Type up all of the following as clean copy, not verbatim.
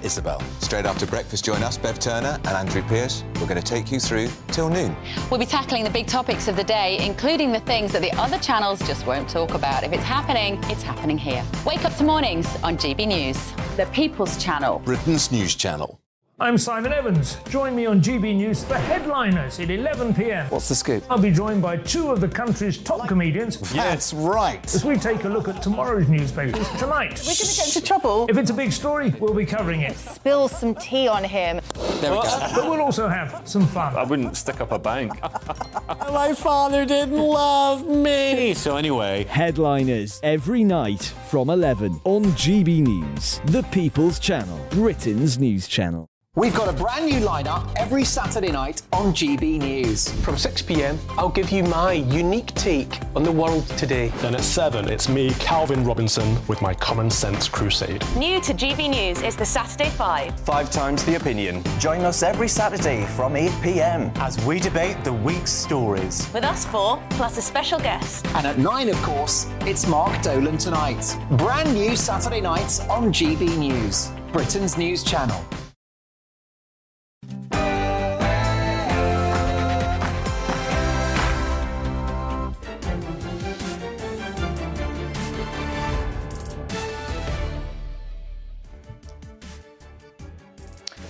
Isabel. Straight after breakfast, join us, Bev Turner and Andrew Pearce. We're going to take you through till noon. We'll be tackling the big topics of the day, including the things that the other channels just won't talk about. If it's happening here. Wake up to mornings on GB News, the People's Channel. Britain's news channel. I'm Simon Evans. Join me on GB News for Headliners at 11 p.m. What's the scoop? I'll be joined by two of the country's top comedians. That's right. As we take a look at tomorrow's newspapers tonight. We're going to get into trouble. If it's a big story, we'll be covering it. Spill some tea on him. There we go. But we'll also have some fun. I wouldn't stick up a bank. My father didn't love me. So anyway. Headliners every night from 11 on GB News, the People's Channel, Britain's news channel. We've got a brand new lineup every Saturday night on GB News. From 6 p.m, I'll give you my unique take on the world today. Then at 7, it's me, Calvin Robinson, with my Common Sense Crusade. New to GB News is the Saturday 5. 5 times the opinion. Join us every Saturday from 8 p.m. as we debate the week's stories. With us 4, plus a special guest. And at 9, of course, it's Mark Dolan Tonight. Brand new Saturday nights on GB News, Britain's news channel.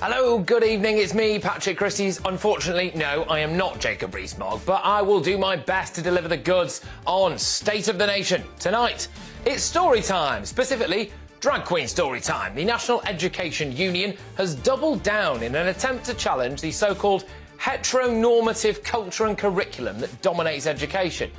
Hello, good evening, it's me, Patrick Christys. Unfortunately, no, I am not Jacob Rees-Mogg, but I will do my best to deliver the goods on State of the Nation tonight. It's story time, specifically drag queen story time. The National Education Union has doubled down in an attempt to challenge the so-called heteronormative culture and curriculum that dominates education.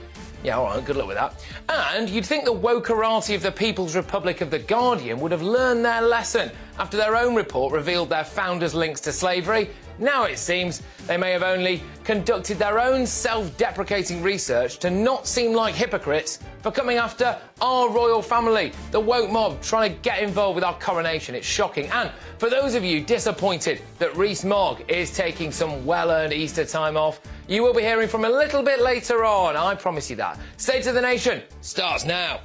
Yeah, all right, good luck with that. And you'd think the wokerati of the People's Republic of The Guardian would have learned their lesson after their own report revealed their founders' links to slavery. Now it seems they may have only conducted their own self-deprecating research to not seem like hypocrites for coming after our royal family, the woke mob trying to get involved with our coronation. It's shocking. And for those of you disappointed that Rees-Mogg is taking some well-earned Easter time off, you will be hearing from a little bit later on, I promise you that. State of the Nation starts now.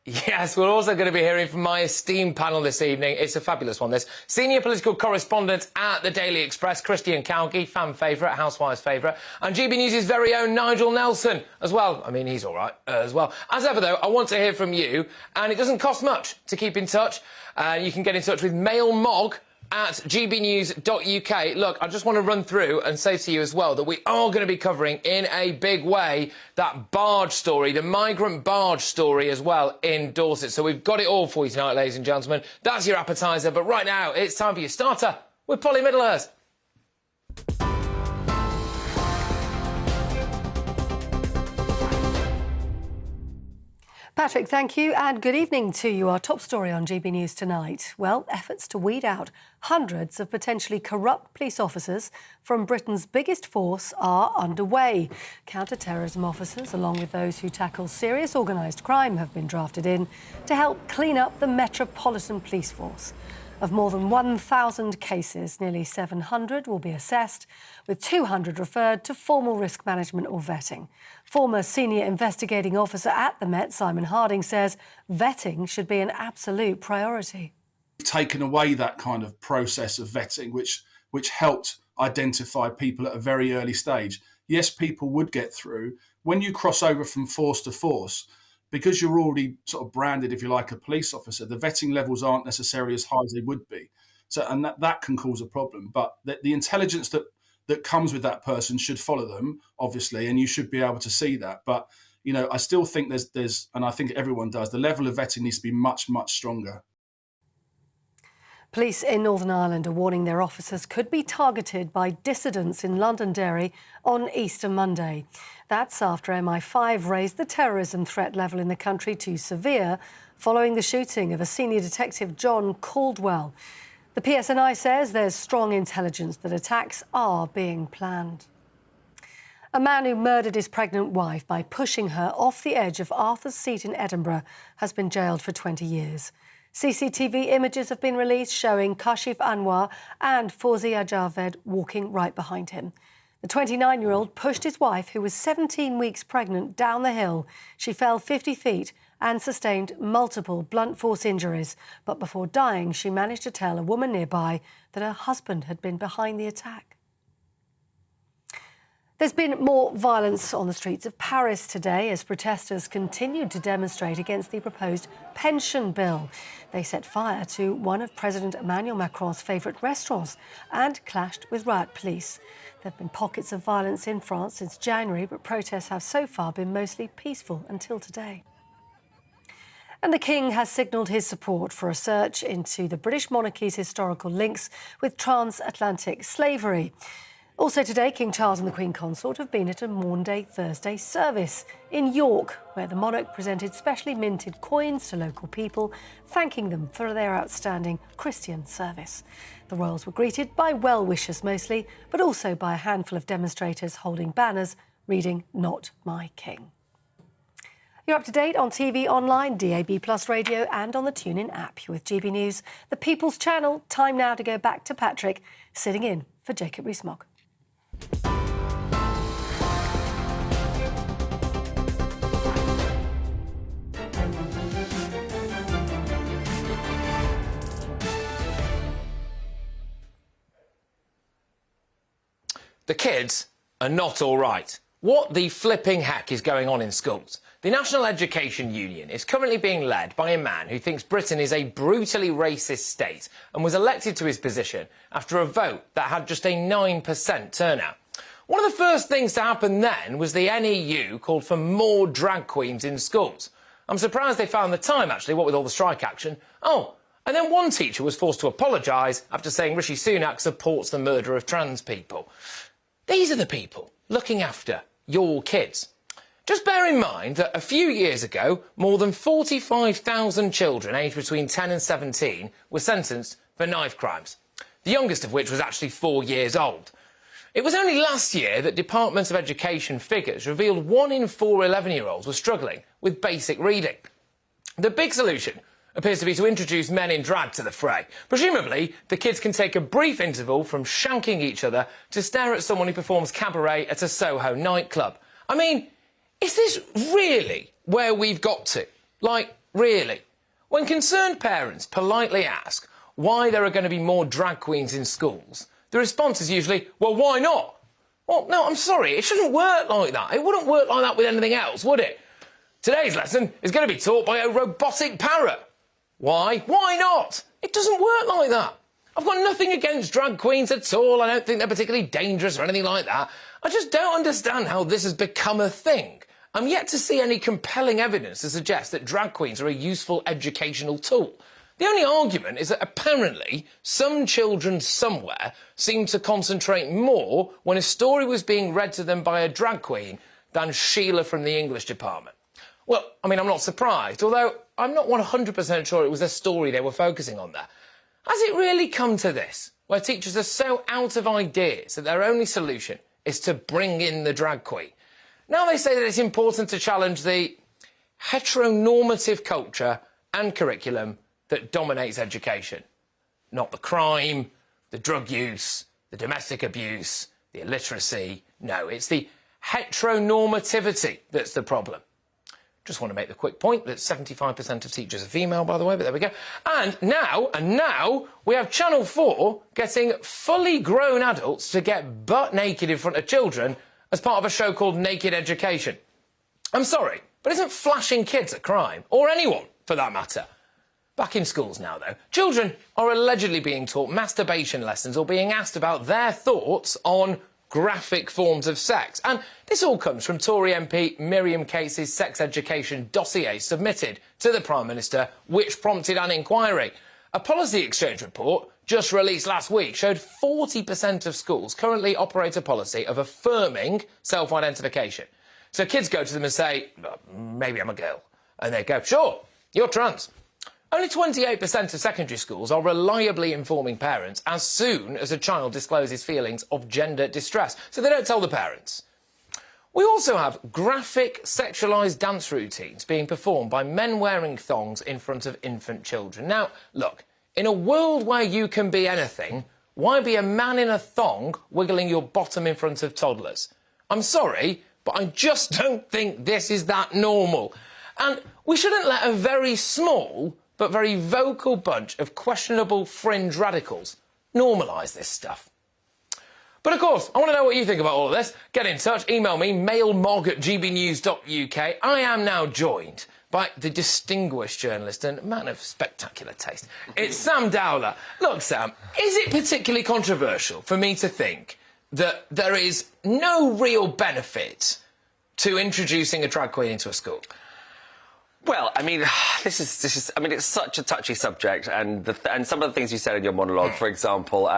Yes, we're also going to be hearing from my esteemed panel this evening. It's a fabulous one, this. Senior political correspondent at the Daily Express, Christian Cowgie, fan favourite, Housewives favourite, and GB News' very own Nigel Nelson as well. I mean, he's all right as well. As ever, though, I want to hear from you, and it doesn't cost much to keep in touch. You can get in touch with MailMog at gbnews.uk. Look, I just want to run through and say to you as well that we are going to be covering in a big way that barge story, the migrant barge story as well in Dorset. So we've got it all for you tonight, ladies and gentlemen. That's your appetiser, but right now it's time for your starter with Polly Middlehurst. Patrick, thank you, and good evening to you. Our top story on GB News tonight. Well, efforts to weed out hundreds of potentially corrupt police officers from Britain's biggest force are underway. Counter-terrorism officers, along with those who tackle serious organised crime, have been drafted in to help clean up the Metropolitan Police Force. Of more than 1,000 cases, nearly 700 will be assessed, with 200 referred to formal risk management or vetting. Former senior investigating officer at the Met, Simon Harding, says vetting should be an absolute priority. Taken away that kind of process of vetting, which helped identify people at a very early stage. Yes, people would get through. When you cross over from force to force, because you're already sort of branded, if you like, a police officer, the vetting levels aren't necessarily as high as they would be. So, and that can cause a problem. But the intelligence that comes with that person should follow them, obviously, and you should be able to see that. But, you know, I still think there's, and I think everyone does, the level of vetting needs to be much, much stronger. Police in Northern Ireland are warning their officers could be targeted by dissidents in Londonderry on Easter Monday. That's after MI5 raised the terrorism threat level in the country to severe following the shooting of a senior detective, John Caldwell. The PSNI says there's strong intelligence that attacks are being planned. A man who murdered his pregnant wife by pushing her off the edge of Arthur's Seat in Edinburgh has been jailed for 20 years. CCTV images have been released showing Kashif Anwar and Fawzia Javed walking right behind him. The 29-year-old pushed his wife, who was 17 weeks pregnant, down the hill. She fell 50 feet and sustained multiple blunt force injuries. But before dying, she managed to tell a woman nearby that her husband had been behind the attack. There's been more violence on the streets of Paris today as protesters continued to demonstrate against the proposed pension bill. They set fire to one of President Emmanuel Macron's favourite restaurants and clashed with riot police. There have been pockets of violence in France since January, but protests have so far been mostly peaceful until today. And the King has signalled his support for a search into the British monarchy's historical links with transatlantic slavery. Also today, King Charles and the Queen Consort have been at a Maundy Thursday service in York, where the monarch presented specially minted coins to local people, thanking them for their outstanding Christian service. The royals were greeted by well-wishers mostly, but also by a handful of demonstrators holding banners reading "Not My King." You're up to date on TV, online, DAB+ radio and on the TuneIn app. You're with GB News, the People's Channel. Time now to go back to Patrick, sitting in for Jacob Rees-Mogg. The kids are not all right. What the flipping heck is going on in schools? The National Education Union is currently being led by a man who thinks Britain is a brutally racist state and was elected to his position after a vote that had just a 9% turnout. One of the first things to happen then was the NEU called for more drag queens in schools. I'm surprised they found the time, actually, what with all the strike action. Oh, and then one teacher was forced to apologise after saying Rishi Sunak supports the murder of trans people. These are the people looking after your kids. Just bear in mind that a few years ago, more than 45,000 children aged between 10 and 17 were sentenced for knife crimes, the youngest of which was actually 4 years old. It was only last year that Department of Education figures revealed 1 in 4 11-year-olds were struggling with basic reading. The big solution appears to be to introduce men in drag to the fray. Presumably, the kids can take a brief interval from shanking each other to stare at someone who performs cabaret at a Soho nightclub. I mean, is this really where we've got to? Like, really? When concerned parents politely ask why there are going to be more drag queens in schools, the response is usually, well, why not? Well, no, I'm sorry, it shouldn't work like that. It wouldn't work like that with anything else, would it? Today's lesson is going to be taught by a robotic parrot. Why? Why not? It doesn't work like that. I've got nothing against drag queens at all. I don't think they're particularly dangerous or anything like that. I just don't understand how this has become a thing. I'm yet to see any compelling evidence to suggest that drag queens are a useful educational tool. The only argument is that apparently some children somewhere seem to concentrate more when a story was being read to them by a drag queen than Sheila from the English department. Well, I mean, I'm not surprised, although I'm not 100% sure it was a story they were focusing on there. Has it really come to this, where teachers are so out of ideas that their only solution is to bring in the drag queen? Now they say that it's important to challenge the heteronormative culture and curriculum that dominates education. Not the crime, the drug use, the domestic abuse, the illiteracy. No, it's the heteronormativity that's the problem. Just want to make the quick point that 75% of teachers are female, by the way, but there we go. And now, we have Channel 4 getting fully grown adults to get butt naked in front of children as part of a show called Naked Education. I'm sorry, but isn't flashing kids a crime? Or anyone, for that matter? Back in schools now, though, children are allegedly being taught masturbation lessons or being asked about their thoughts on graphic forms of sex. And this all comes from Tory MP Miriam Casey's sex education dossier submitted to the Prime Minister, which prompted an inquiry. A policy exchange report just released last week showed 40% of schools currently operate a policy of affirming self-identification. So kids go to them and say, maybe I'm a girl. And they go, sure, you're trans. Only 28% of secondary schools are reliably informing parents as soon as a child discloses feelings of gender distress. So they don't tell the parents. We also have graphic, sexualised dance routines being performed by men wearing thongs in front of infant children. Now, look, in a world where you can be anything, why be a man in a thong wiggling your bottom in front of toddlers? I'm sorry, but I just don't think this is that normal. And we shouldn't let a very small but very vocal bunch of questionable fringe radicals normalise this stuff. But of course, I want to know what you think about all of this. Get in touch, email me, mailmog@gbnews.uk. I am now joined by the distinguished journalist and man of spectacular taste. It's Sam Dowler. Look, Sam, is it particularly controversial for me to think that there is no real benefit to introducing a drag queen into a school? Well, I mean, this is. I mean, it's such a touchy subject, and some of the things you said in your monologue, for example,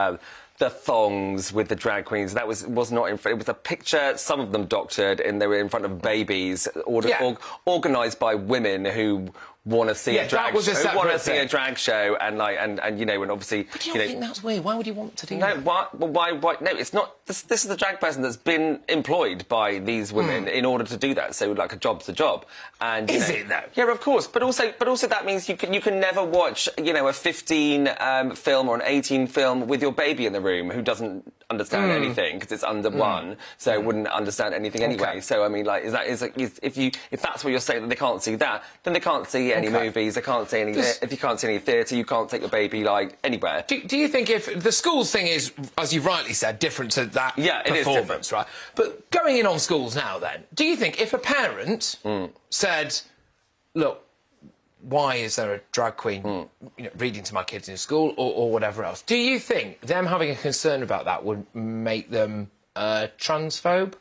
the thongs with the drag queens, that was not in front. It was a picture, some of them doctored, and they were in front of babies, organised by women who want to see a drag show, and you know, and obviously. But you don't think that's weird? Why would you want to do that? Why? No, it's not. This is the drag person that's been employed by these women in order to do that. So, like, a job's a job. And is it though? Yeah, of course. But also that means you can never watch, you know, a 15 film or an 18 film with your baby in the room who doesn't understand anything because it's under one, so it wouldn't understand anything anyway. So I mean, like, if that's what you're saying, that they can't see that, then they can't see any movies, they can't see any. If you can't see any theatre, you can't take your baby anywhere. Do you think if the schools thing is, as you've rightly said, different to that performance, right? But going in on schools now, then, do you think if a parent said, "Look, why is there a drag queen you know, reading to my kids in school," or whatever else, do you think them having a concern about that would make them transphobe?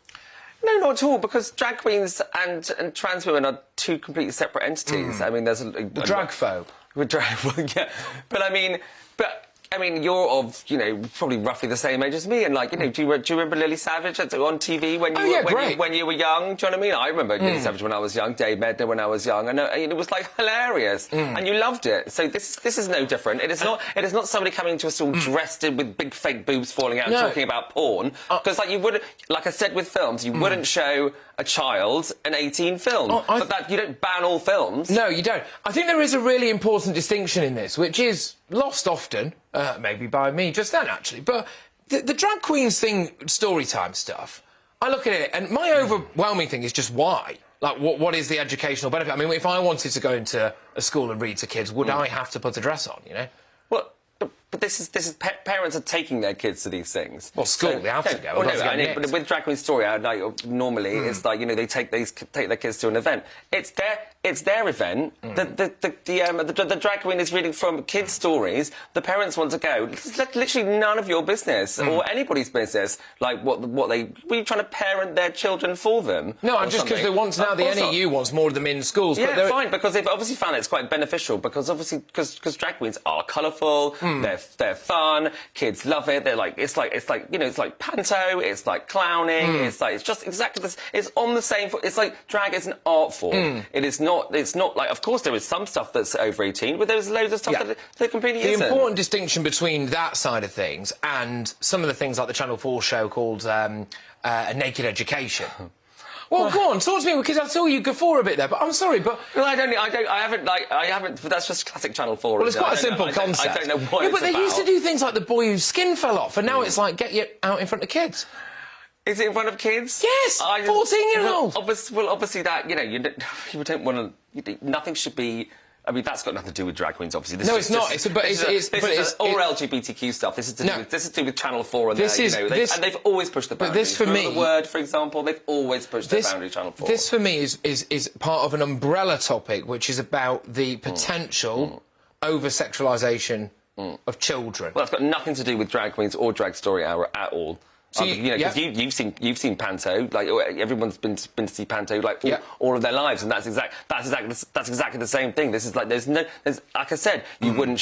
No, not at all, because drag queens and trans women are two completely separate entities. I mean, there's a dragphobe. Yeah, but I mean, you're of, you know, probably roughly the same age as me, and, like, you know, do you remember Lily Savage on TV when you were young? Do you know what I mean? I remember Lily Savage when I was young, Dave Medner when I was young, and it was, like, hilarious, and you loved it. So this is no different. It is not somebody coming to us all dressed in with big fake boobs falling out and talking about porn, because like you would, like I said with films, you wouldn't show a child an 18 film, but that you don't ban all films. No, you don't. I think there is a really important distinction in this, which is lost often, maybe by me just then, actually. But the drag queens thing, story time stuff, I look at it, and my overwhelming thing is just why. Like, what is the educational benefit? I mean, if I wanted to go into a school and read to kids, would I have to put a dress on, you know? Well, but this is parents are taking their kids to these things. Well, school, they have to go. But with Drag Queen Story, normally it's like, you know, they take their kids to an event. It's their event. The drag queen is reading from kids' stories. The parents want to go. It's literally none of your business or anybody's business. Like, were you trying to parent their children for them? No, just because they want now. The NEU wants more of them in schools. Yeah, but fine, because they've obviously found it's quite beneficial. Because obviously, because drag queens are colourful. They're fun. Kids love it. It's like you know, it's like panto. It's like clowning. It's just exactly this. It's on the same. It's like drag is an art form. It's not like. Of course, there is some stuff that's over 18, but there's loads of stuff that completely isn't. The important distinction between that side of things and some of the things like the Channel 4 show called A Naked Education. Well, go on, talk to me, because I saw you guffaw a bit there, but I'm sorry, but... Well, I haven't, but that's just classic Channel 4. Well, it's quite a simple concept. I don't know what it's but they used to do things like the boy whose skin fell off, and now it's like, get you out in front of kids. Is it in front of kids? Yes, 14-year-olds. Well, obviously that, you know, you don't want to... Nothing should be... I mean, that's got nothing to do with drag queens, obviously. No, it's not. It's all LGBTQ stuff. This is to do with Channel 4 and and they've always pushed the boundaries. But this, for me, The Word, for example, they've always pushed the boundary. Channel 4. This, for me, is part of an umbrella topic, which is about the potential over-sexualisation of children. Well, that's got nothing to do with drag queens or Drag Story Hour at all. So because you've seen Panto, like everyone's been to see Panto like all of their lives, and that's exactly the same thing. This is like there's like I said, you would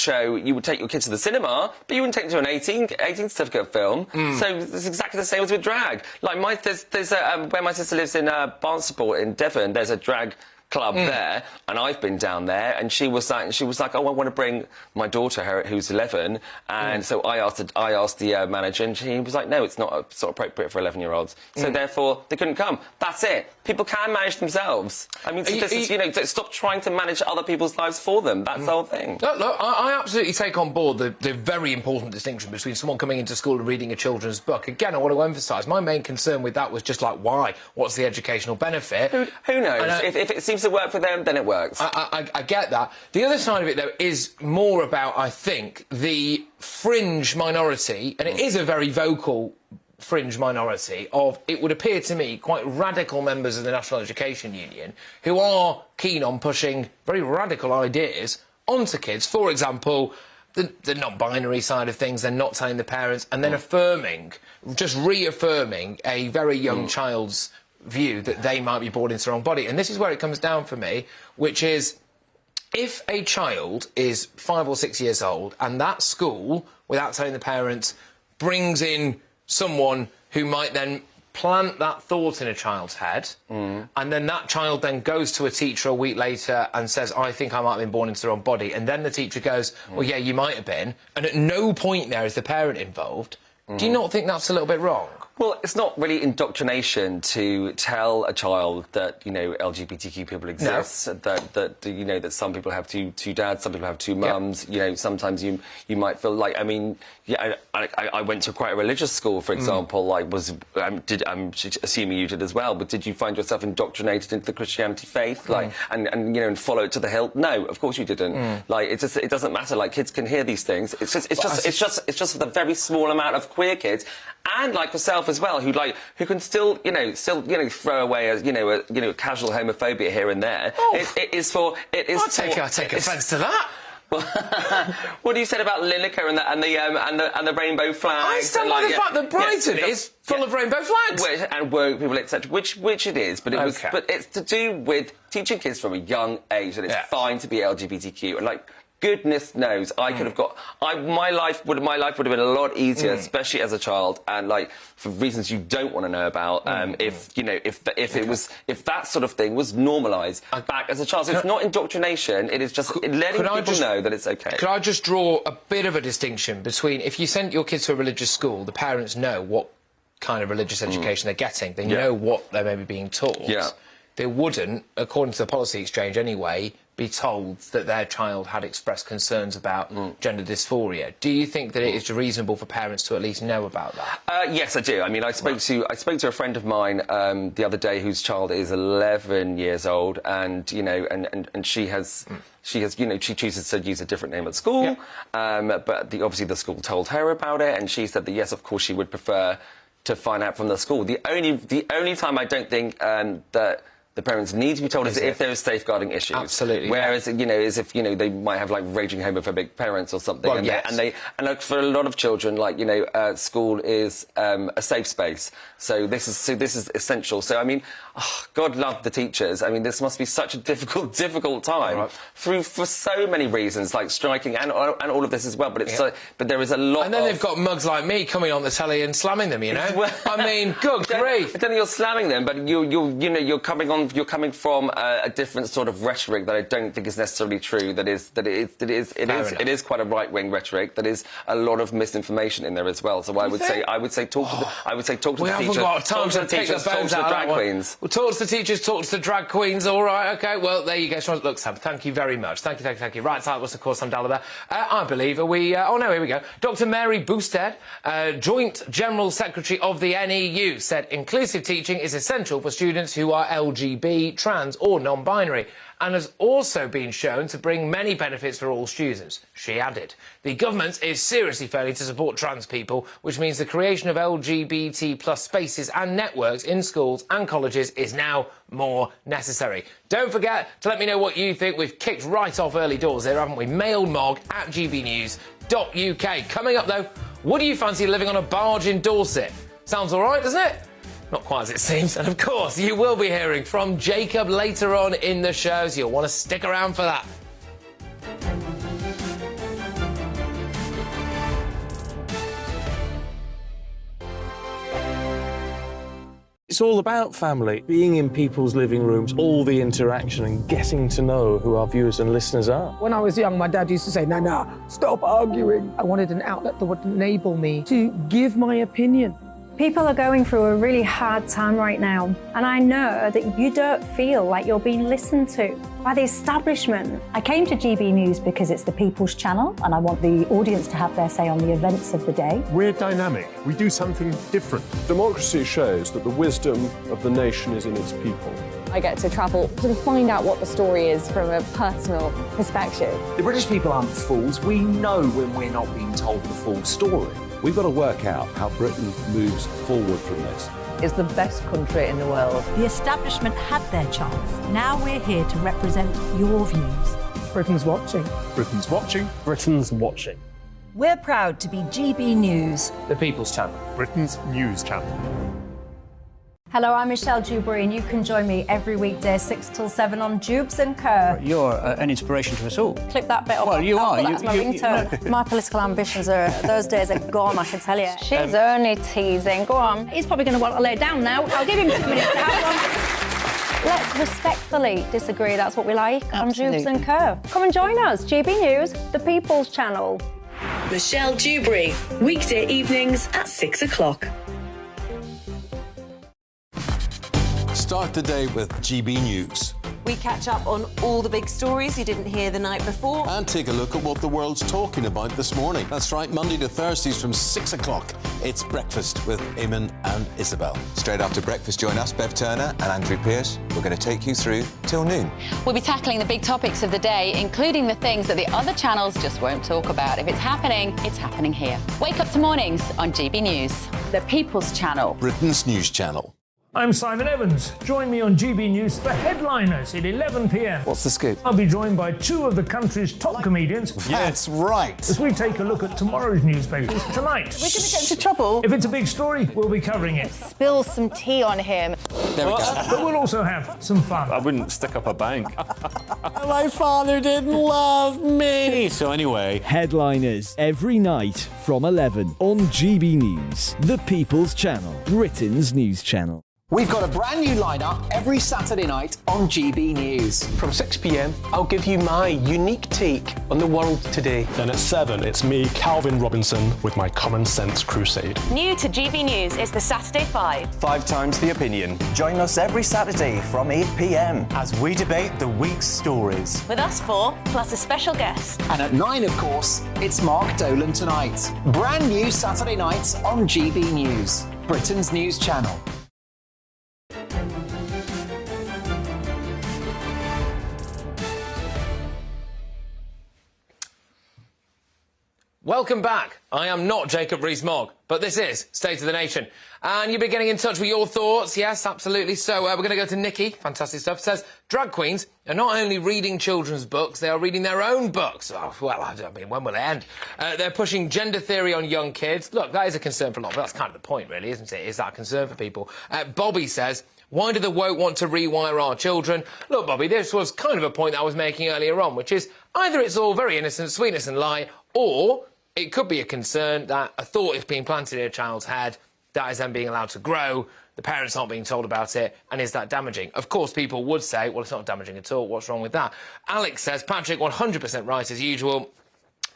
take your kids to the cinema, but you wouldn't take them to an 18 certificate film. So it's exactly the same as with drag. Like there's where my sister lives in Barnstaple in Devon. There's a drag club there, and I've been down there, and she was like, oh, I want to bring my daughter, who's 11, and so I asked the manager, and he was like, no, it's not appropriate for 11-year-olds, so therefore they couldn't come. That's it. People can manage themselves. I mean, stop trying to manage other people's lives for them. That's the whole thing. Look, I absolutely take on board the very important distinction between someone coming into school and reading a children's book. Again, I want to emphasise, my main concern with that was just like, why? What's the educational benefit? Who knows? If it seems to work for them, then it works. I get that. The other side of it, though, is more about, I think, the fringe minority, and it is a very vocal fringe minority of, it would appear to me, quite radical members of the National Education Union who are keen on pushing very radical ideas onto kids. For example, the non-binary side of things, they're not telling the parents, and then just reaffirming a very young child's view that they might be born into the wrong body. And this is where it comes down for me, which is, if a child is 5 or 6 years old and that school, without telling the parents, brings in someone who might then plant that thought in a child's head, and then that child then goes to a teacher a week later and says, I think I might have been born into the wrong body, and then the teacher goes, well, yeah, you might have been, and at no point there is the parent involved, do you not think that's a little bit wrong? Well, it's not really indoctrination to tell a child that, you know, LGBTQ people exist, that you know, that some people have two dads, some people have two mums, you know, sometimes you might feel like, I mean, yeah, I went to quite a religious school, for example, like, I'm assuming you did as well, but did you find yourself indoctrinated into the Christianity faith, like, and you know, and follow it to the hilt? No, of course you didn't. Like, it doesn't matter, like, kids can hear these things, it's just for the very small amount of queer kids, and like yourself as well, who can still throw away a casual homophobia here and there. I'll take offence to that. What you said about Lineker and the rainbow flags? I stand by the fact that Brighton is full of rainbow flags and woke people, etc. Which it is, but but it's to do with teaching kids from a young age that it's fine to be LGBTQ, and like, goodness knows, I could have got. My life would have been a lot easier, especially as a child, and like for reasons you don't want to know about. If that sort of thing was normalised back as a child, so it's not indoctrination. It is just letting people know that it's okay. Could I just draw a bit of a distinction between, if you send your kids to a religious school, the parents know what kind of religious education they're getting. They know what they're maybe being taught. Yeah. They wouldn't, according to the policy exchange anyway, be told that their child had expressed concerns about gender dysphoria. Do you think that it is reasonable for parents to at least know about that? Yes, I do. I mean, I spoke to a friend of mine the other day whose child is 11 years old, and you know, and she has. She chooses to use a different name at school, but obviously the school told her about it, and she said that yes, of course, she would prefer to find out from the school. The only time I don't think that the parents need to be told is if there is safeguarding issues. Absolutely. Whereas, you know, as if, you know, they might have, like, raging homophobic parents or something. Well, and like, for a lot of children, like, you know, school is a safe space. So this is essential. So, I mean, God love the teachers. I mean, this must be such a difficult time for so many reasons, like striking and all of this as well. But it's but there is a lot. And then they've got mugs like me coming on the telly and slamming them. You know, I mean, good grief. I don't think you're slamming them, but you're coming from a different sort of rhetoric that I don't think is necessarily true. It is quite a right-wing rhetoric. That is a lot of misinformation in there as well. So I would say talk to the teachers. We haven't got time to take the bones out of drag queens. Well, talk to the teachers, talk to the drag queens. All right, OK. Well, there you go. Look, Sam, thank you very much. Thank you. Right, that was, of course, Sam Dalloway. I believe we. Oh no, here we go. Dr. Mary Boosted, Joint General Secretary of the NEU, said inclusive teaching is essential for students who are LGBT, trans or non-binary, and has also been shown to bring many benefits for all students. She added, the government is seriously failing to support trans people, which means the creation of LGBT plus spaces and networks in schools and colleges is now more necessary. Don't forget to let me know what you think. We've kicked right off early doors here, haven't we? Mailmog at gbnews.uk. Coming up, though, would you fancy living on a barge in Dorset? Sounds all right, doesn't it? Not quite as it seems. And, of course, you will be hearing from Jacob later on in the show, so you'll want to stick around for that. It's all about family, being in people's living rooms, all the interaction and getting to know who our viewers and listeners are. When I was young, my dad used to say, Nana, stop arguing. I wanted an outlet that would enable me to give my opinion. People are going through a really hard time right now, and I know that you don't feel like you're being listened to by the establishment. I came to GB News because it's the People's Channel, and I want the audience to have their say on the events of the day. We're dynamic. We do something different. Democracy shows that the wisdom of the nation is in its people. I get to travel to find out what the story is from a personal perspective. The British people aren't fools. We know when we're not being told the full story. We've got to work out how Britain moves forward from this. It's the best country in the world. The establishment had their chance. Now we're here to represent your views. Britain's watching. Britain's watching. Britain's watching. We're proud to be GB News. The People's Channel. Britain's news channel. Hello, I'm Michelle Dewberry, and you can join me every weekday 6 till 7 on Jubes and Kerr. You're an inspiration to us all. Clip that bit up. Well, you are. That's my ringtone. My political ambitions are, those days are gone, I can tell you. She's only teasing. Go on. He's probably going to want to lay down now. I'll give him 2 minutes to have one. Let's respectfully disagree. That's what we like on Jubes and Kerr. Come and join us. GB News, the People's Channel. Michelle Dewberry, weekday evenings at 6 o'clock. Start the day with GB News. We catch up on all the big stories you didn't hear the night before. And take a look at what the world's talking about this morning. That's right, Monday to Thursdays from 6 o'clock. It's Breakfast with Eamon and Isabel. Straight after breakfast, join us, Bev Turner and Andrew Pearce. We're going to take you through till noon. We'll be tackling the big topics of the day, including the things that the other channels just won't talk about. If it's happening here. Wake up to mornings on GB News, the People's Channel. Britain's news channel. I'm Simon Evans. Join me on GB News for Headliners at 11 p.m. What's the scoop? I'll be joined by 2 of the country's top comedians. That's right. As we take a look at tomorrow's newspapers tonight. We're going to get into trouble. If it's a big story, we'll be covering it. Spill some tea on him. There we go. But we'll also have some fun. I wouldn't stick up a bank. My father didn't love me. So anyway. Headliners every night from 11 on GB News, the People's Channel, Britain's news channel. We've got a brand new lineup every Saturday night on GB News. From 6 p.m, I'll give you my unique take on the world today. Then at 7, it's me, Calvin Robinson, with my common sense crusade. New to GB News is the Saturday 5. 5 times the opinion. Join us every Saturday from 8 p.m. as we debate the week's stories. With us 4, plus a special guest. And at 9, of course, it's Mark Dolan Tonight. Brand new Saturday nights on GB News, Britain's news channel. Welcome back. I am not Jacob Rees-Mogg, but this is State of the Nation. And you've been getting in touch with your thoughts. Yes, absolutely. So we're going to go to Nikki. Fantastic stuff. Says, drag queens are not only reading children's books, they are reading their own books. Oh, well, I mean, when will it end? They're pushing gender theory on young kids. Look, that is a concern for a lot, but that's kind of the point, really, isn't it? Is that a concern for people? Bobby says, why do the woke want to rewire our children? Look, Bobby, this was kind of a point that I was making earlier on, which is either it's all very innocent, sweetness and lie, or it could be a concern that a thought is being planted in a child's head, that is then being allowed to grow, the parents aren't being told about it, and is that damaging? Of course, people would say, well, it's not damaging at all, what's wrong with that? Alex says, Patrick, 100% right as usual.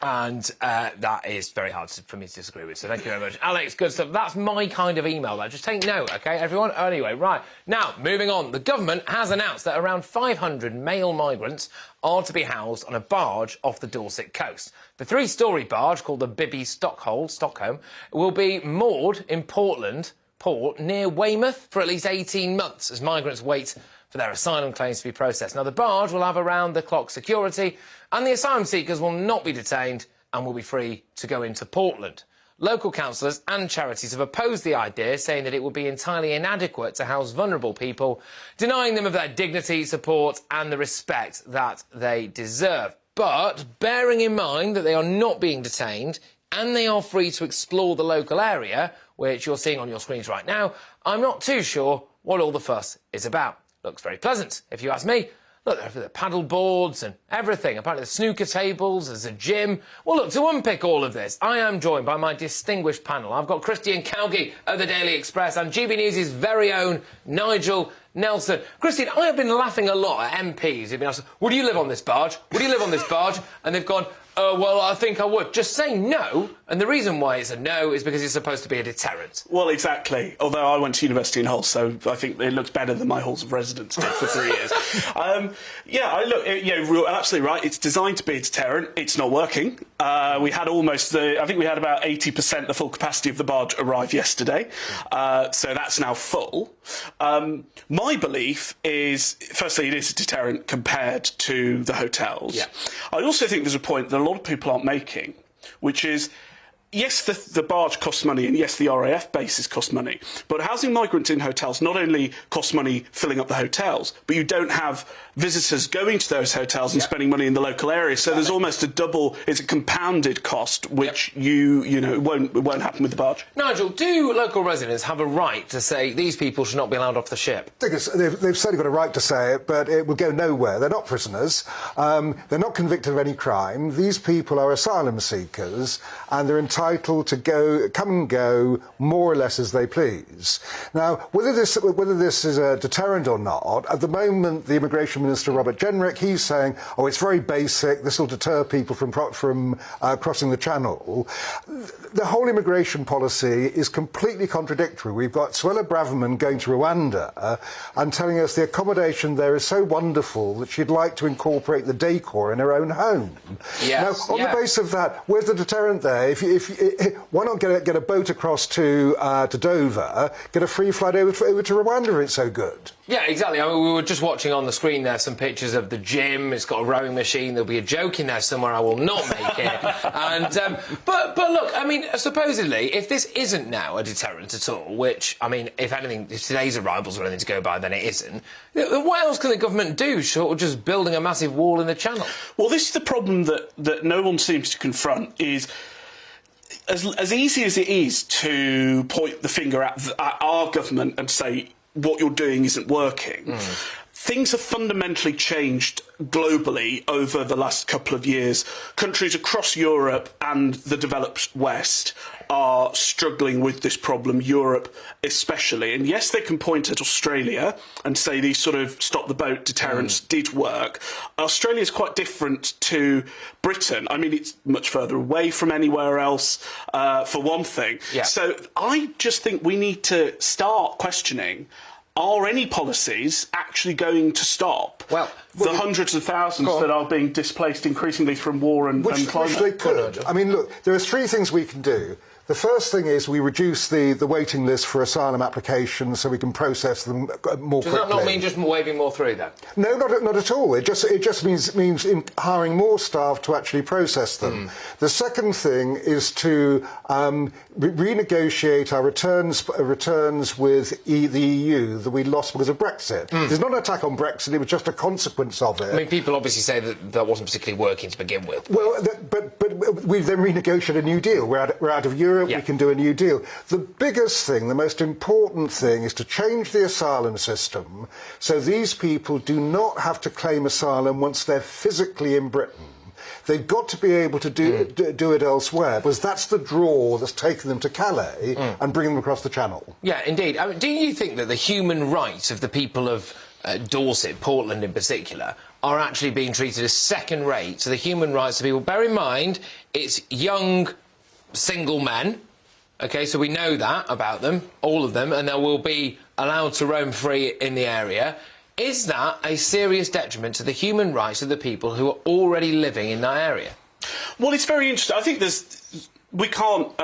And that is very hard for me to disagree with, so thank you very much. Alex, good stuff. That's my kind of email, though. Just take note, OK, everyone? Anyway, right. Now, moving on. The government has announced that around 500 male migrants are to be housed on a barge off the Dorset coast. The 3-storey barge, called the Bibby Stockholm, will be moored in Portland Port near Weymouth for at least 18 months as migrants wait for their asylum claims to be processed. Now, the barge will have around-the-clock security, and the asylum seekers will not be detained and will be free to go into Portland. Local councillors and charities have opposed the idea, saying that it would be entirely inadequate to house vulnerable people, denying them of their dignity, support and the respect that they deserve. But bearing in mind that they are not being detained and they are free to explore the local area, which you're seeing on your screens right now, I'm not too sure what all the fuss is about. Looks very pleasant, if you ask me. Look, there are the paddle boards and everything. Apparently, the snooker tables, there's a gym. Well, look, to unpick all of this, I am joined by my distinguished panel. I've got Christian Cowgie of the Daily Express and GB News' very own Nigel Nelson. Christian, I have been laughing a lot at MPs who've been asked, would you live on this barge? Would you live on this barge? And they've gone, well, I think I would. Just say no, and the reason why it's a no is because it's supposed to be a deterrent. Well, exactly. Although I went to university in Hull, so I think it looks better than my halls of residence did for 3 years. You're absolutely right. It's designed to be a deterrent. It's not working. We had I think we had about 80% the full capacity of the barge arrive yesterday, so that's now full. My belief is, firstly, it is a deterrent compared to the hotels. Yeah. I also think there's a point that a lot of people aren't making, which is, yes, the barge costs money, and yes, the RAF bases cost money, but housing migrants in hotels not only costs money filling up the hotels, but you don't have visitors going to those hotels and spending money in the local area, so there's almost it's a compounded cost, which it won't happen with the barge. Nigel, do local residents have a right to say these people should not be allowed off the ship? They've certainly got a right to say it, but it will go nowhere. They're not prisoners. They're not convicted of any crime. These people are asylum seekers, and they're entitled to come and go more or less as they please. Now, whether this is a deterrent or not, at the moment, the Immigration Minister, Robert Jenrick, he's saying, oh, it's very basic, this will deter people from crossing the Channel. The whole immigration policy is completely contradictory. We've got Suella Braverman going to Rwanda and telling us the accommodation there is so wonderful that she'd like to incorporate the decor in her own home. Yes, now, on the basis of that, where's the deterrent there? Why not get a boat across to Dover, get a free flight over to Rwanda if it's so good? Yeah, exactly. I mean, we were just watching on the screen there some pictures of the gym. It's got a rowing machine. There'll be a joke in there somewhere. I will not make it. And but look, I mean, supposedly, if this isn't now a deterrent at all, which, I mean, if anything, if today's arrivals are anything to go by, then it isn't. What else can the government do short of just building a massive wall in the Channel? Well, this is the problem that no one seems to confront, is as easy as it is to point the finger at our government and say what you're doing isn't working, things have fundamentally changed globally over the last couple of years. Countries across Europe and the developed West are struggling with this problem, Europe especially. And yes, they can point at Australia and say these sort of stop-the-boat deterrents did work. Australia is quite different to Britain. I mean, it's much further away from anywhere else, for one thing. Yeah. So I just think we need to start questioning, are any policies actually going to stop the hundreds of thousands that are being displaced increasingly from war and climate? Which they could. I mean, look, there are three things we can do. The first thing is we reduce the waiting list for asylum applications so we can process them more quickly. Does that not mean just waving more through, then? No, not at all. It just means hiring more staff to actually process them. The second thing is to renegotiate our returns with the EU that we lost because of Brexit. There's not an attack on Brexit, it was just a consequence of it. I mean, people obviously say that wasn't particularly working to begin with. Well, but we then renegotiated a new deal. We're out of Europe. We can do a new deal. The biggest thing, the most important thing, is to change the asylum system so these people do not have to claim asylum once they're physically in Britain. They've got to be able to do it elsewhere, because that's the draw that's taken them to Calais and bringing them across the Channel. Yeah, indeed. I mean, do you think that the human rights of the people of Dorset, Portland in particular, are actually being treated as second-rate? So the human rights of people, bear in mind, it's young single men, OK, so we know that about them, all of them, and they will be allowed to roam free in the area. Is that a serious detriment to the human rights of the people who are already living in that area? Well, it's very interesting. I think we can't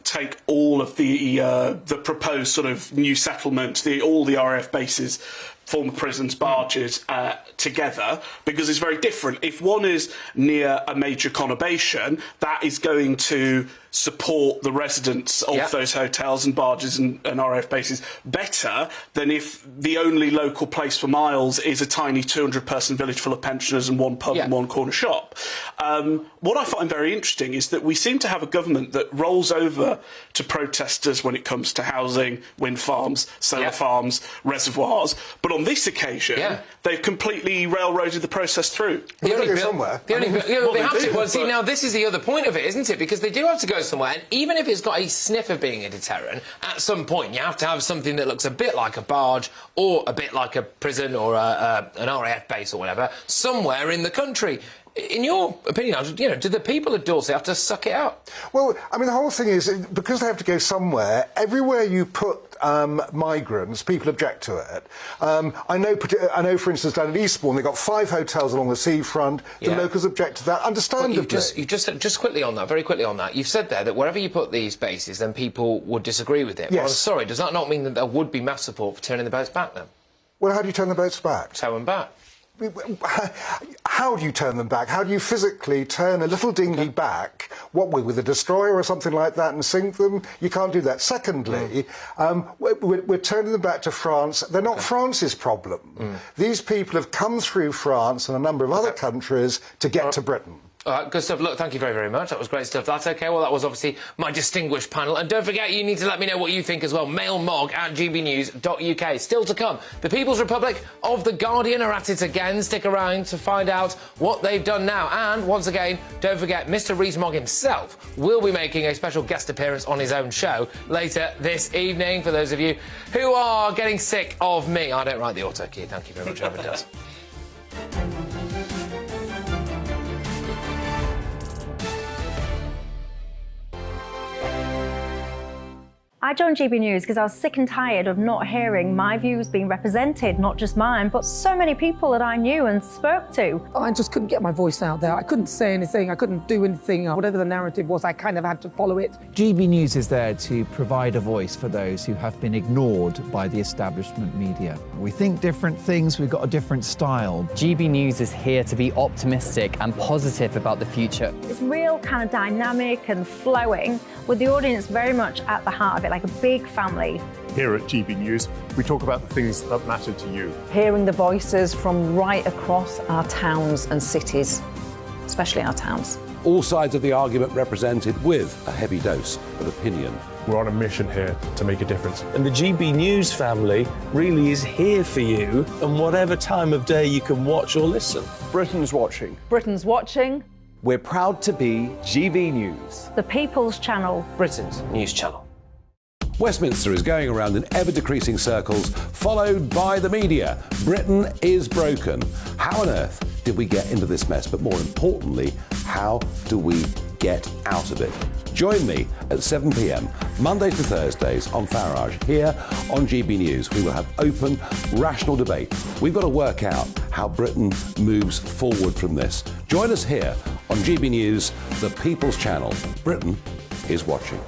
take all of the proposed sort of new settlements, all the RAF bases, former prisons, barges, together, because it's very different. If one is near a major conurbation, that is going to support the residents of those hotels and barges and RAF bases better than if the only local place for miles is a tiny 200-person village full of pensioners and one pub and one corner shop. What I find very interesting is that we seem to have a government that rolls over to protesters when it comes to housing, wind farms, solar farms, reservoirs, but on on this occasion, they've completely railroaded the process through. They have to. do, Well, see, now this is the other point of it, isn't it? Because they do have to go somewhere, and even if it's got a sniff of being a deterrent, at some point you have to have something that looks a bit like a barge or a bit like a prison or an RAF base or whatever, somewhere in the country. In your opinion, do the people of Dorset have to suck it up? Well, I mean, the whole thing is, because they have to go somewhere, everywhere you put migrants, people object to it. I know, for instance, down at Eastbourne, they've got 5 hotels along the seafront. The locals object to that, understandably. You just quickly on that, very quickly on that, you've said there that wherever you put these bases, then people would disagree with it. Yes. Well, I'm sorry, does that not mean that there would be mass support for turning the boats back, then? Well, how do you turn the boats back? Tow them back. How do you turn them back? How do you physically turn a little dinghy back, with a destroyer or something like that, and sink them? You can't do that. Secondly, we're turning them back to France. They're not France's problem. These people have come through France and a number of other countries to get to Britain. All right, good stuff. Look, thank you very, very much. That was great stuff. That's OK. Well, that was obviously my distinguished panel. And don't forget, you need to let me know what you think as well. mailmog@gbnews.uk. Still to come, the People's Republic of The Guardian are at it again. Stick around to find out what they've done now. And, once again, don't forget, Mr Rees-Mogg himself will be making a special guest appearance on his own show later this evening. For those of you who are getting sick of me, I don't write the auto key. Thank you very much, whoever does. I joined GB News because I was sick and tired of not hearing my views being represented, not just mine, but so many people that I knew and spoke to. I just couldn't get my voice out there. I couldn't say anything, I couldn't do anything. Whatever the narrative was, I kind of had to follow it. GB News is there to provide a voice for those who have been ignored by the establishment media. We think different things, we've got a different style. GB News is here to be optimistic and positive about the future. It's real kind of dynamic and flowing, with the audience very much at the heart of it, like a big family. Here at GB News, we talk about the things that matter to you. Hearing the voices from right across our towns and cities, especially our towns. All sides of the argument represented with a heavy dose of opinion. We're on a mission here to make a difference. And the GB News family really is here for you, and whatever time of day you can watch or listen. Britain's watching. Britain's watching. We're proud to be GB News. The People's Channel. Britain's news channel. Westminster is going around in ever-decreasing circles, followed by the media. Britain is broken. How on earth did we get into this mess? But more importantly, how do we get out of it? Join me at 7 p.m, Mondays to Thursdays on Farage, here on GB News. We will have open, rational debate. We've got to work out how Britain moves forward from this. Join us here on GB News, the People's Channel. Britain is watching.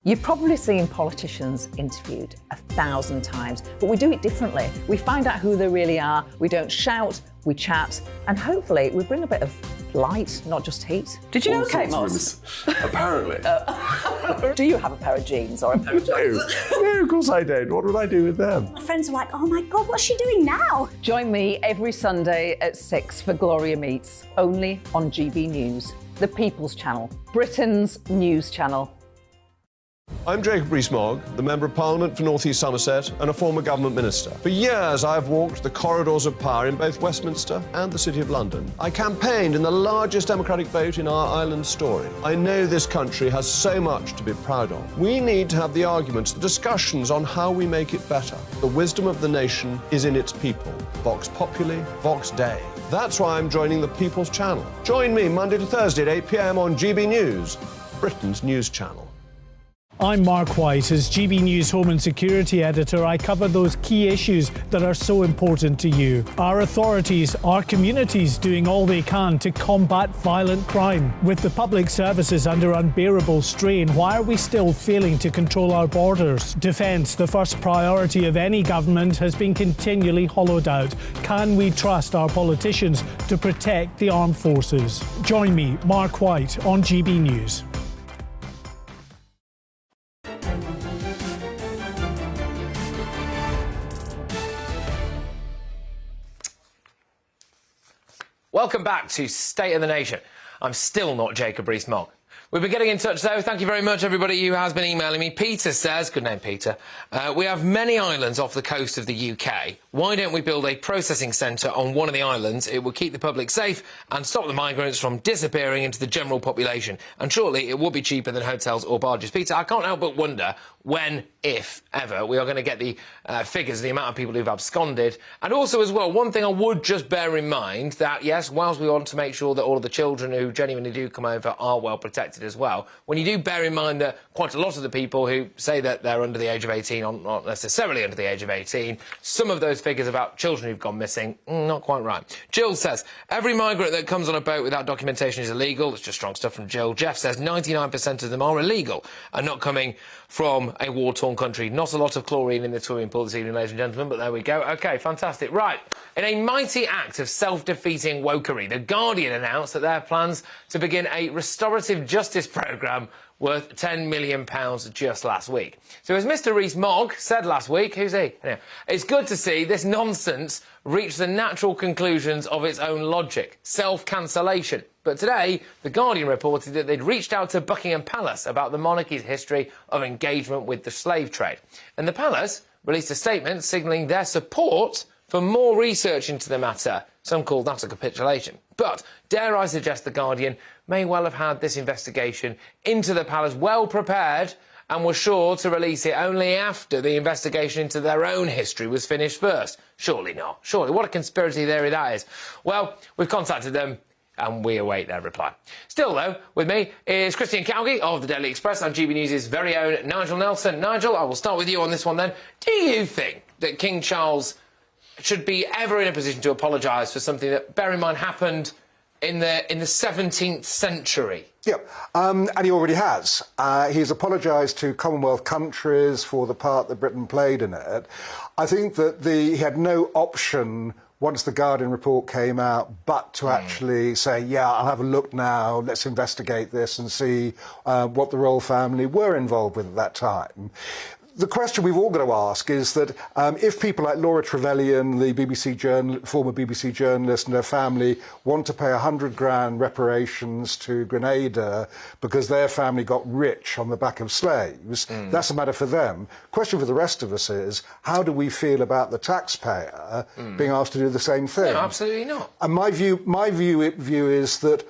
You've probably seen politicians interviewed 1,000 times, but we do it differently. We find out who they really are, we don't shout, we chat, and hopefully we bring a bit of light, not just heat. Did you know Kate Moss? Apparently. Do you have a pair of jeans or a pair of jeans? No, of course I don't. What would I do with them? My friends are like, oh my God, what's she doing now? Join me every Sunday at 6 for Gloria Meets, only on GB News, the People's Channel, Britain's news channel. I'm Jacob Rees-Mogg, the Member of Parliament for North East Somerset and a former government minister. For years, I've walked the corridors of power in both Westminster and the City of London. I campaigned in the largest democratic vote in our island story. I know this country has so much to be proud of. We need to have the arguments, the discussions on how we make it better. The wisdom of the nation is in its people. Vox Populi, Vox Dei. That's why I'm joining the People's Channel. Join me Monday to Thursday at 8 p.m. on GB News, Britain's news channel. I'm Mark White. As GB News Home and Security Editor, I cover those key issues that are so important to you. Our authorities, our communities doing all they can to combat violent crime. With the public services under unbearable strain, why are we still failing to control our borders? Defence, the first priority of any government, has been continually hollowed out. Can we trust our politicians to protect the armed forces? Join me, Mark White, on GB News. Welcome back to State of the Nation. I'm still not Jacob Rees-Mogg. We've been getting in touch, though. Thank you very much, everybody who has been emailing me. Peter says, good name, Peter, we have many islands off the coast of the UK. Why don't we build a processing centre on one of the islands? It would keep the public safe and stop the migrants from disappearing into the general population. And surely it would be cheaper than hotels or barges. Peter, I can't help but wonder when, if ever, we are going to get the figures, the amount of people who've absconded. And also, as well, one thing I would just bear in mind that, yes, whilst we want to make sure that all of the children who genuinely do come over are well protected as well, when you do bear in mind that quite a lot of the people who say that they're under the age of 18 are not necessarily under the age of 18, some of those figures about children who've gone missing, not quite right. Jill says, every migrant that comes on a boat without documentation is illegal. It's just strong stuff from Jill. Jeff says 99% of them are illegal and not coming from a war-torn country. Not a lot of chlorine in the swimming pool this evening, ladies and gentlemen, but there we go. OK, fantastic. Right, in a mighty act of self-defeating wokery, The Guardian announced that they have plans to begin a restorative justice programme worth £10 million just last week. So as Mr Rees-Mogg said last week, who's he? Anyway, it's good to see this nonsense reach the natural conclusions of its own logic, self-cancellation. But today, The Guardian reported that they'd reached out to Buckingham Palace about the monarchy's history of engagement with the slave trade. And the Palace released a statement signalling their support for more research into the matter. Some call that a capitulation. But, dare I suggest The Guardian may well have had this investigation into the Palace well prepared and were sure to release it only after the investigation into their own history was finished first. Surely not. Surely. What a conspiracy theory that is. Well, we've contacted them and we await their reply. Still, though, with me is Christian Cowgie of the Daily Express and GB News' very own Nigel Nelson. Nigel, I will start with you on this one then. Do you think that King Charles should be ever in a position to apologise for something that, bear in mind, happened in the 17th century? Yeah, and he already has. He's apologised to Commonwealth countries for the part that Britain played in it. I think that he had no option once the Guardian report came out but to actually say, yeah, I'll have a look now, let's investigate this and see what the royal family were involved with at that time. The question we've all got to ask is that if people like Laura Trevelyan, the former BBC journalist, and her family want to pay 100 grand reparations to Grenada because their family got rich on the back of slaves, that's a matter for them. Question for the rest of us is, how do we feel about the taxpayer being asked to do the same thing? No, absolutely not. And my view is that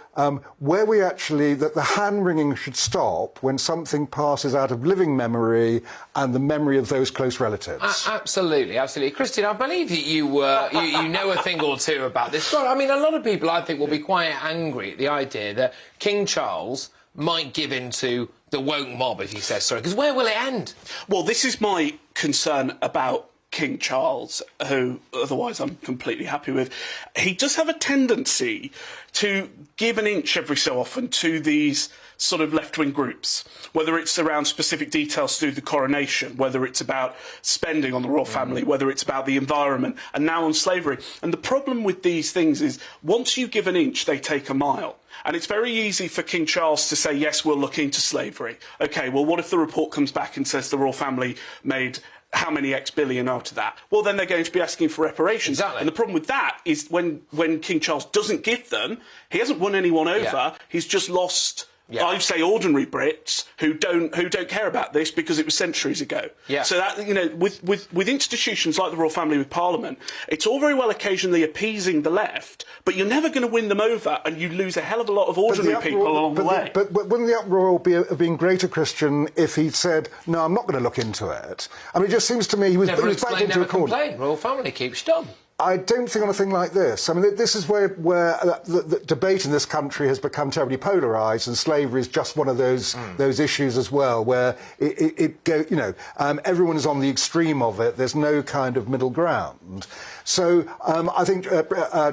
where we actually, that the hand-wringing should stop when something passes out of living memory and the memory of those close relatives. Absolutely, absolutely. Christian, I believe that you know a thing or two about this. God, I mean, a lot of people, I think, will be quite angry at the idea that King Charles might give in to the woke mob if he says sorry, because where will it end? Well, this is my concern about King Charles, who otherwise I'm completely happy with. He does have a tendency to give an inch every so often to these sort of left-wing groups, whether it's around specific details to do the coronation, whether it's about spending on the royal family, whether it's about the environment, and now on slavery. And the problem with these things is once you give an inch, they take a mile. And it's very easy for King Charles to say, yes, we'll look into slavery. OK, well, what if the report comes back and says the royal family made how many X billion out of that? Well, then they're going to be asking for reparations. Exactly. And the problem with that is when King Charles doesn't give them, he hasn't won anyone over. Yeah. He's just lost, I'd say, ordinary Brits who don't care about this because it was centuries ago. Yeah. So that, you know, with institutions like the royal family, with Parliament, it's all very well occasionally appeasing the left, but you're never going to win them over, and you lose a hell of a lot of ordinary people along the way. But wouldn't the uproar have been greater, Christian, if he'd said, no, I'm not going to look into it? I mean, it just seems to me he was back into a corner. Never complain. Royal family keeps dumb. I don't think on a thing like this. I mean, this is where the debate in this country has become terribly polarised, and slavery is just one of those issues as well, where everyone is on the extreme of it. There's no kind of middle ground. So I think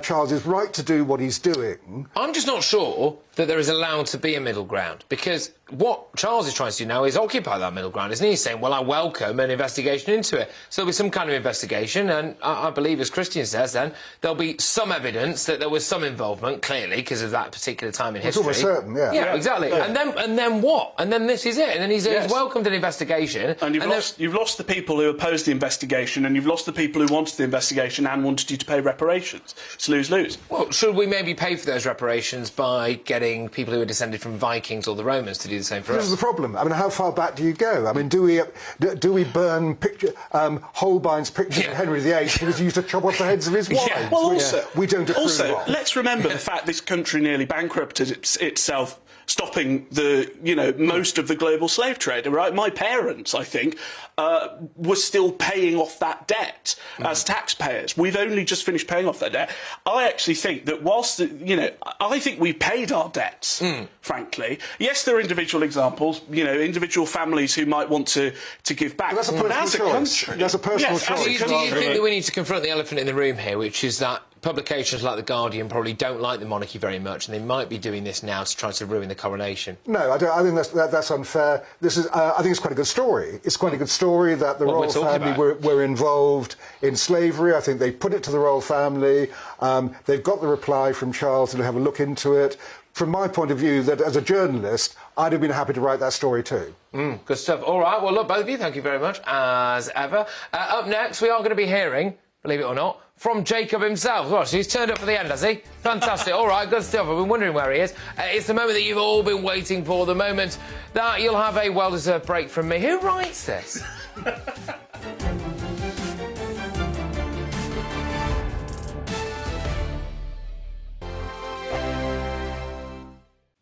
Charles is right to do what he's doing. I'm just not sure that there is allowed to be a middle ground, because what Charles is trying to do now is occupy that middle ground, isn't he? He's saying, well, I welcome an investigation into it. So there'll be some kind of investigation, and I believe, as Christian says, then, there'll be some evidence that there was some involvement, clearly, because of that particular time in history. It's almost certain, yeah. Yeah, exactly. Yeah. And then what? And then this is it. And then he's welcomed an investigation. And you've lost the people who opposed the investigation, and you've lost the people who wanted the investigation and wanted you to pay reparations. It's lose-lose. Well, should we maybe pay for those reparations by getting getting people who are descended from Vikings or the Romans to do the same for us. This is the problem. I mean, how far back do you go? I mean, do we burn Holbein's picture of Henry VIII because he used to chop off the heads of his wives? Yeah. Well, also, we don't approve also, of. let's remember the fact this country nearly bankrupted itself, stopping most of the global slave trade. Right, my parents, I think, were still paying off that debt as taxpayers. We've only just finished paying off that debt. I actually think that whilst I think we paid our debts. Frankly, yes, there are individual examples. Individual families who might want to give back. But that's a personal choice. Country, that's a personal choice. Do you think that we need to confront the elephant in the room here, which is that publications like The Guardian probably don't like the monarchy very much, and they might be doing this now to try to ruin the coronation? No, I don't. I think that's unfair. This is. I think it's quite a good story. It's quite a good story that the royal family were involved in slavery. I think they put it to the royal family. They've got the reply from Charles to have a look into it. From my point of view, that as a journalist, I'd have been happy to write that story too. Good stuff. All right. Well, look, both of you, thank you very much as ever. Up next, we are going to be hearing, believe it or not, from Jacob himself. Well, so he's turned up for the end, has he? Fantastic. All right, good stuff. I've been wondering where he is. It's the moment that you've all been waiting for, the moment that you'll have a well-deserved break from me. Who writes this?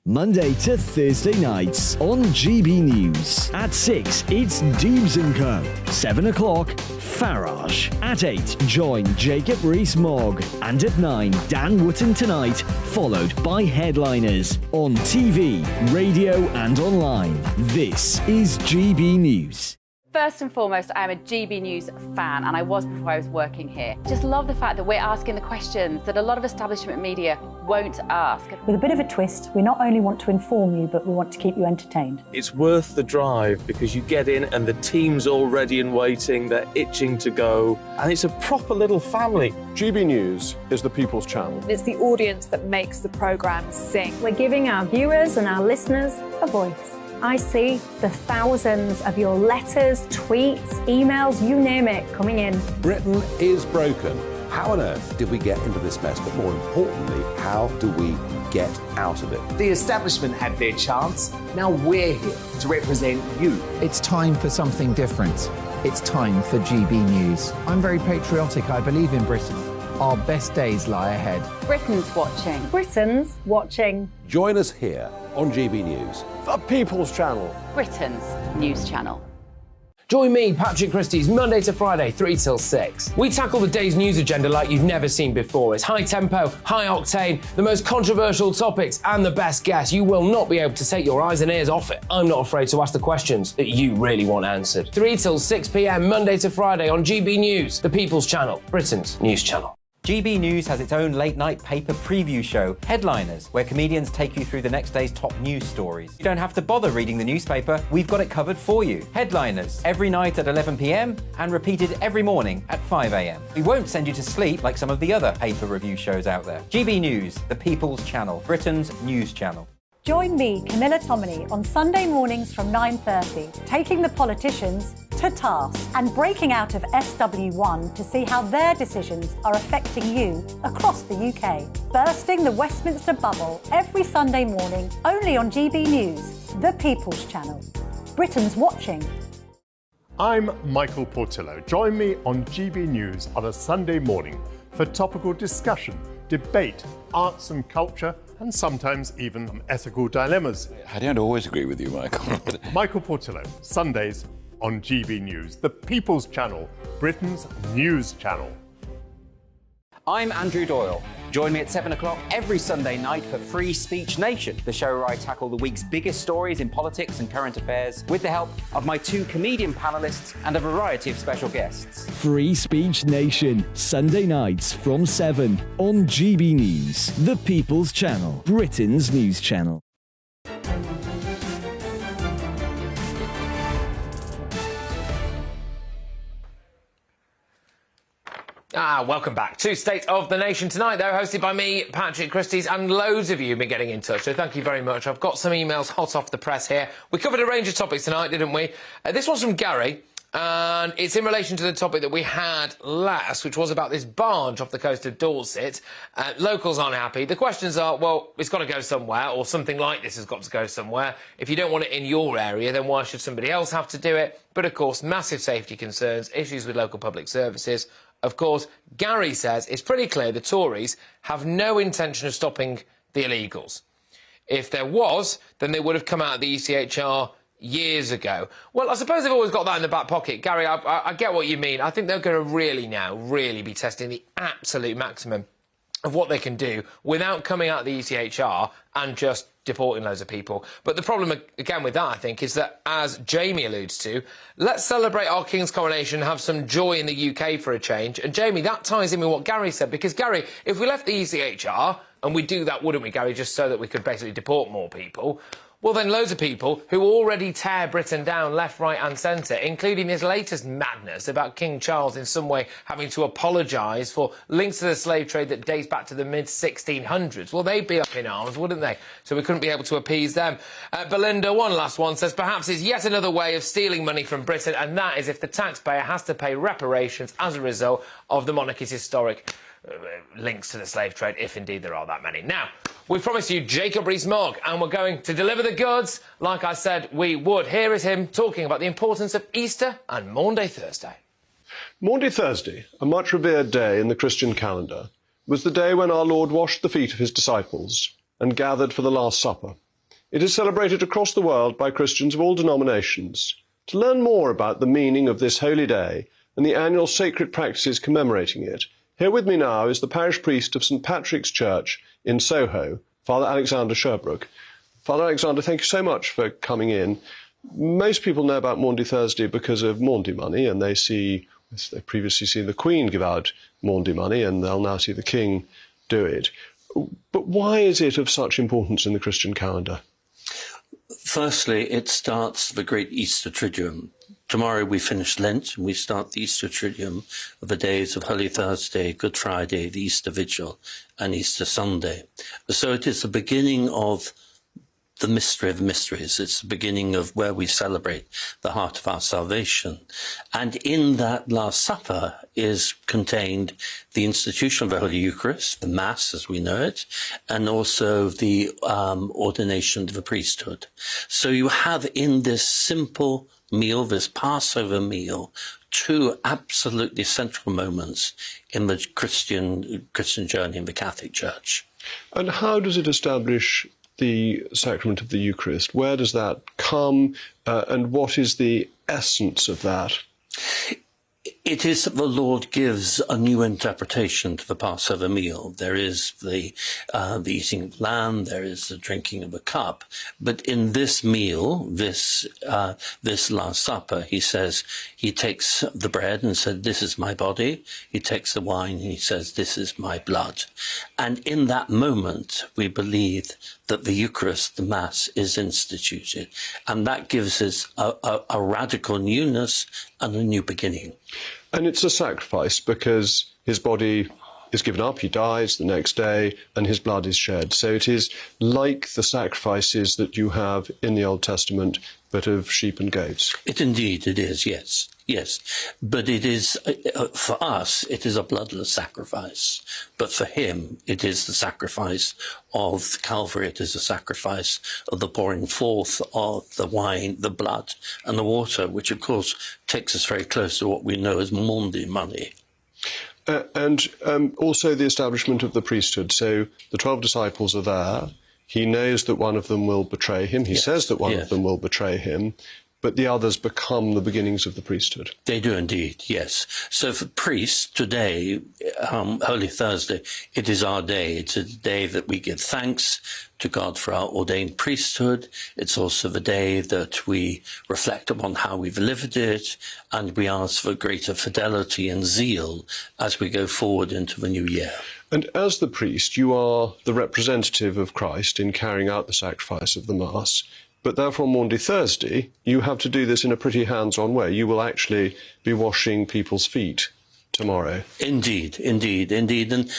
Monday to Thursday nights on GB News. At 6, it's Dubes & Co. 7 o'clock, Farage. At 8, join Jacob Rees-Mogg. And at 9, Dan Wootton Tonight, followed by headliners on TV, radio and online. This is GB News. First and foremost, I am a GB News fan, and I was before I was working here. Just love the fact that we're asking the questions that a lot of establishment media won't ask. With a bit of a twist, we not only want to inform you, but we want to keep you entertained. It's worth the drive because you get in and the team's all ready and waiting, they're itching to go, and it's a proper little family. GB News is the People's Channel. It's the audience that makes the programme sing. We're giving our viewers and our listeners a voice. I see the thousands of your letters, tweets, emails, you name it, coming in. Britain is broken. How on earth did we get into this mess? But more importantly, how do we get out of it? The establishment had their chance. Now we're here to represent you. It's time for something different. It's time for GB News. I'm very patriotic. I believe in Britain. Our best days lie ahead. Britain's watching. Britain's watching. Join us here on GB News. The People's Channel. Britain's news channel. Join me, Patrick Christie's, Monday to Friday, 3 till 6. We tackle the day's news agenda like you've never seen before. It's high tempo, high octane, the most controversial topics, and the best guests. You will not be able to take your eyes and ears off it. I'm not afraid to ask the questions that you really want answered. 3 till 6 p.m, Monday to Friday on GB News, the People's Channel, Britain's news channel. GB News has its own late-night paper preview show, Headliners, where comedians take you through the next day's top news stories. You don't have to bother reading the newspaper, we've got it covered for you. Headliners, every night at 11 p.m, and repeated every morning at 5 a.m. We won't send you to sleep like some of the other paper review shows out there. GB News, the People's Channel, Britain's news channel. Join me, Camilla Tominey, on Sunday mornings from 9:30, taking the politicians to task and breaking out of SW1 to see how their decisions are affecting you across the UK. Bursting the Westminster bubble every Sunday morning, only on GB News, the People's Channel. Britain's watching. I'm Michael Portillo. Join me on GB News on a Sunday morning for topical discussion, debate, arts and culture, and sometimes even ethical dilemmas. I don't always agree with you, Michael. Michael Portillo, Sundays on GB News, the People's Channel, Britain's news channel. I'm Andrew Doyle. Join me at 7 o'clock every Sunday night for Free Speech Nation, the show where I tackle the week's biggest stories in politics and current affairs with the help of my 2 comedian panellists and a variety of special guests. Free Speech Nation, Sunday nights from 7 on GB News, the People's Channel, Britain's news channel. Welcome back to State of the Nation tonight, though, hosted by me, Patrick Christie's, and loads of you have been getting in touch, so thank you very much. I've got some emails hot off the press here. We covered a range of topics tonight, didn't we? This one's from Gary, and it's in relation to the topic that we had last, which was about this barge off the coast of Dorset. Locals aren't happy. The questions are, well, it's got to go somewhere, or something like this has got to go somewhere. If you don't want it in your area, then why should somebody else have to do it? But, of course, massive safety concerns, issues with local public services. Of course, Gary says it's pretty clear the Tories have no intention of stopping the illegals. If there was, then they would have come out of the ECHR years ago. Well, I suppose they've always got that in the back pocket. Gary, I get what you mean. I think they're going to really be testing the absolute maximum of what they can do without coming out of the ECHR and just deporting loads of people. But the problem, again, with that, I think, is that, as Jamie alludes to, let's celebrate our King's coronation and have some joy in the UK for a change. And, Jamie, that ties in with what Gary said, because, Gary, if we left the ECHR, and we'd do that, wouldn't we, Gary, just so that we could basically deport more people, well, then loads of people who already tear Britain down left, right and centre, including this latest madness about King Charles in some way having to apologise for links to the slave trade that dates back to the mid-1600s. Well, they'd be up in arms, wouldn't they? So we couldn't be able to appease them. Belinda, one last one, says perhaps it's yet another way of stealing money from Britain, and that is if the taxpayer has to pay reparations as a result of the monarchy's historic links to the slave trade, if indeed there are that many. Now, we promised you Jacob Rees-Mogg, and we're going to deliver the goods like I said we would. Here is him talking about the importance of Easter and Maundy Thursday. Maundy Thursday, a much revered day in the Christian calendar, was the day when our Lord washed the feet of his disciples and gathered for the Last Supper. It is celebrated across the world by Christians of all denominations. To learn more about the meaning of this holy day and the annual sacred practices commemorating it, here with me now is the parish priest of St Patrick's Church in Soho, Father Alexander Sherbrooke. Father Alexander, thank you so much for coming in. Most people know about Maundy Thursday because of Maundy money, and they previously seen the Queen give out Maundy money, and they'll now see the King do it. But why is it of such importance in the Christian calendar? Firstly, it starts the great Easter Triduum. Tomorrow we finish Lent and we start the Easter Triduum of the days of Holy Thursday, Good Friday, the Easter Vigil and Easter Sunday. So it is the beginning of the mystery of mysteries. It's the beginning of where we celebrate the heart of our salvation. And in that Last Supper is contained the institution of the Holy Eucharist, the Mass as we know it, and also the ordination of the priesthood. So you have in this simple meal, this Passover meal, two absolutely central moments in the Christian journey in the Catholic Church. And how does it establish the sacrament of the Eucharist? Where does that come, and what is the essence of that? It is that the Lord gives a new interpretation to the Passover meal. There is the eating of lamb, there is the drinking of a cup. But in this meal, this Last Supper, he says, he takes the bread and said, this is my body. He takes the wine and he says, this is my blood. And in that moment, we believe that the Eucharist, the Mass, is instituted. And that gives us a radical newness and a new beginning. And it's a sacrifice because his body is given up, he dies the next day, and his blood is shed. So it is like the sacrifices that you have in the Old Testament, but of sheep and goats. It indeed, it is, yes. Yes, but it is, for us, it is a bloodless sacrifice. But for him, it is the sacrifice of Calvary. It is a sacrifice of the pouring forth of the wine, the blood, and the water, which, of course, takes us very close to what we know as Maundy money. And also the establishment of the priesthood. So the 12 disciples are there. He knows that one of them will betray him. He says that one of them will betray him. But the others become the beginnings of the priesthood. They do indeed, yes. So for priests, today, Holy Thursday, it is our day. It's a day that we give thanks to God for our ordained priesthood. It's also the day that we reflect upon how we've lived it, and we ask for greater fidelity and zeal as we go forward into the new year. And as the priest, you are the representative of Christ in carrying out the sacrifice of the Mass. But therefore, Maundy Thursday, you have to do this in a pretty hands-on way. You will actually be washing people's feet tomorrow. Indeed, indeed, indeed. And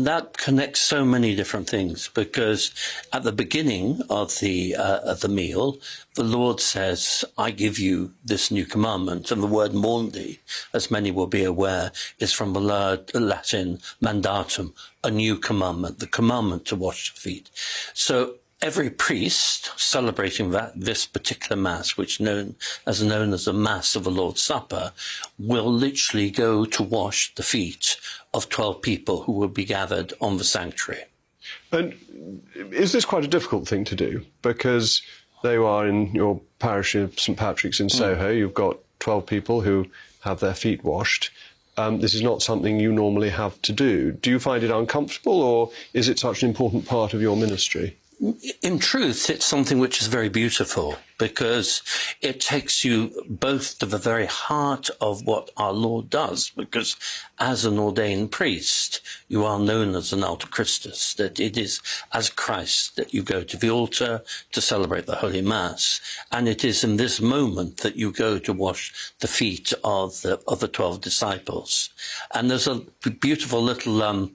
that connects so many different things, because at the beginning of the meal, the Lord says, I give you this new commandment. And the word maundy, as many will be aware, is from the Latin mandatum, a new commandment, the commandment to wash the feet. So every priest celebrating this particular Mass, which known as a Mass of the Lord's Supper, will literally go to wash the feet of 12 people who will be gathered on the sanctuary. And is this quite a difficult thing to do? Because there you are in your parish of St Patrick's in Soho, you've got 12 people who have their feet washed. This is not something you normally have to do. Do you find it uncomfortable, or is it such an important part of your ministry? In truth, it's something which is very beautiful, because it takes you both to the very heart of what our Lord does, because as an ordained priest, you are known as an alter Christus, that it is as Christ that you go to the altar to celebrate the Holy Mass, and it is in this moment that you go to wash the feet of the 12 disciples. And there's a beautiful little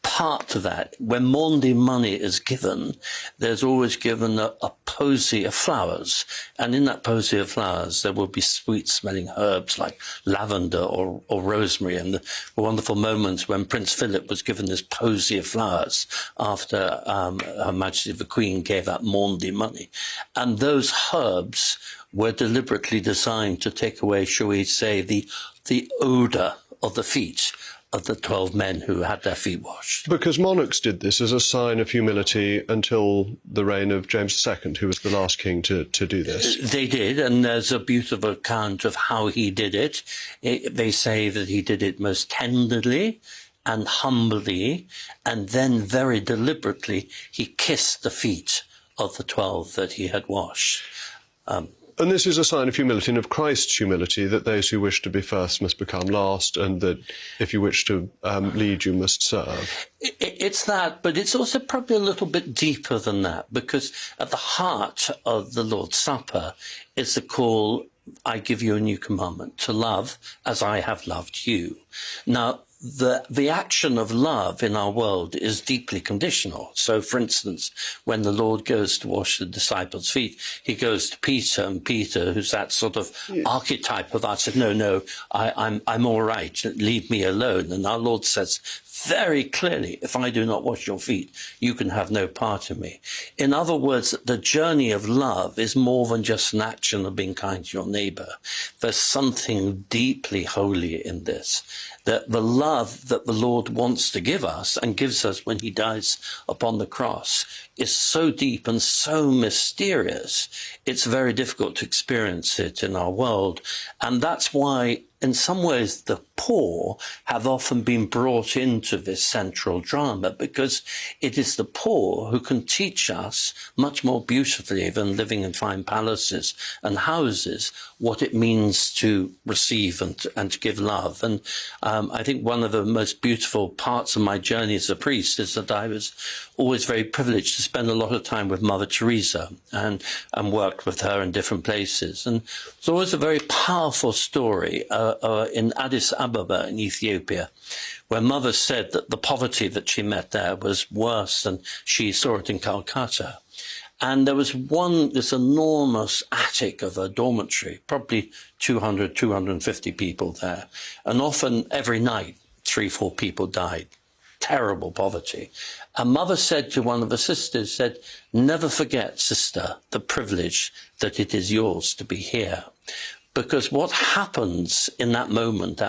part to that. When Maundy money is given, there's always given a posy of flowers, and in that posy of flowers there will be sweet-smelling herbs like lavender or rosemary. And the wonderful moments when Prince Philip was given this posy of flowers after Her Majesty the Queen gave out Maundy money, and those herbs were deliberately designed to take away, shall we say, the odour of the feet of the 12 men who had their feet washed. Because monarchs did this as a sign of humility until the reign of James II, who was the last king to do this. They did, and there's a beautiful account of how he did it. They say that he did it most tenderly and humbly, and then very deliberately he kissed the feet of the 12 that he had washed. And this is a sign of humility, and of Christ's humility, that those who wish to be first must become last, and that if you wish to lead, you must serve. It's that, but it's also probably a little bit deeper than that, because at the heart of the Lord's Supper is the call, I give you a new commandment, to love as I have loved you. Now, the action of love in our world is deeply conditional. So, for instance, when the Lord goes to wash the disciples' feet, he goes to Peter, and Peter, who's that sort of archetype of us, said, no, I'm all right, leave me alone. And our Lord says very clearly, if I do not wash your feet, you can have no part in me. In other words, the journey of love is more than just an action of being kind to your neighbour. There's something deeply holy in this. That the love that the Lord wants to give us and gives us when he dies upon the cross is so deep and so mysterious, it's very difficult to experience it in our world. And that's why, in some ways, the poor have often been brought into this central drama, because it is the poor who can teach us much more beautifully than living in fine palaces and houses what it means to receive and to give love. And I think one of the most beautiful parts of my journey as a priest is that I was always very privileged to spend a lot of time with Mother Teresa and worked with her in different places. And it's always a very powerful story in Addis Ababa in Ethiopia, where Mother said that the poverty that she met there was worse than she saw it in Calcutta. And there was this enormous attic of a dormitory, probably 200, 250 people there. And often every night, 3-4 people died. Terrible poverty. And Mother said to one of the sisters, said, never forget, sister, the privilege that it is yours to be here. Because what happens in that moment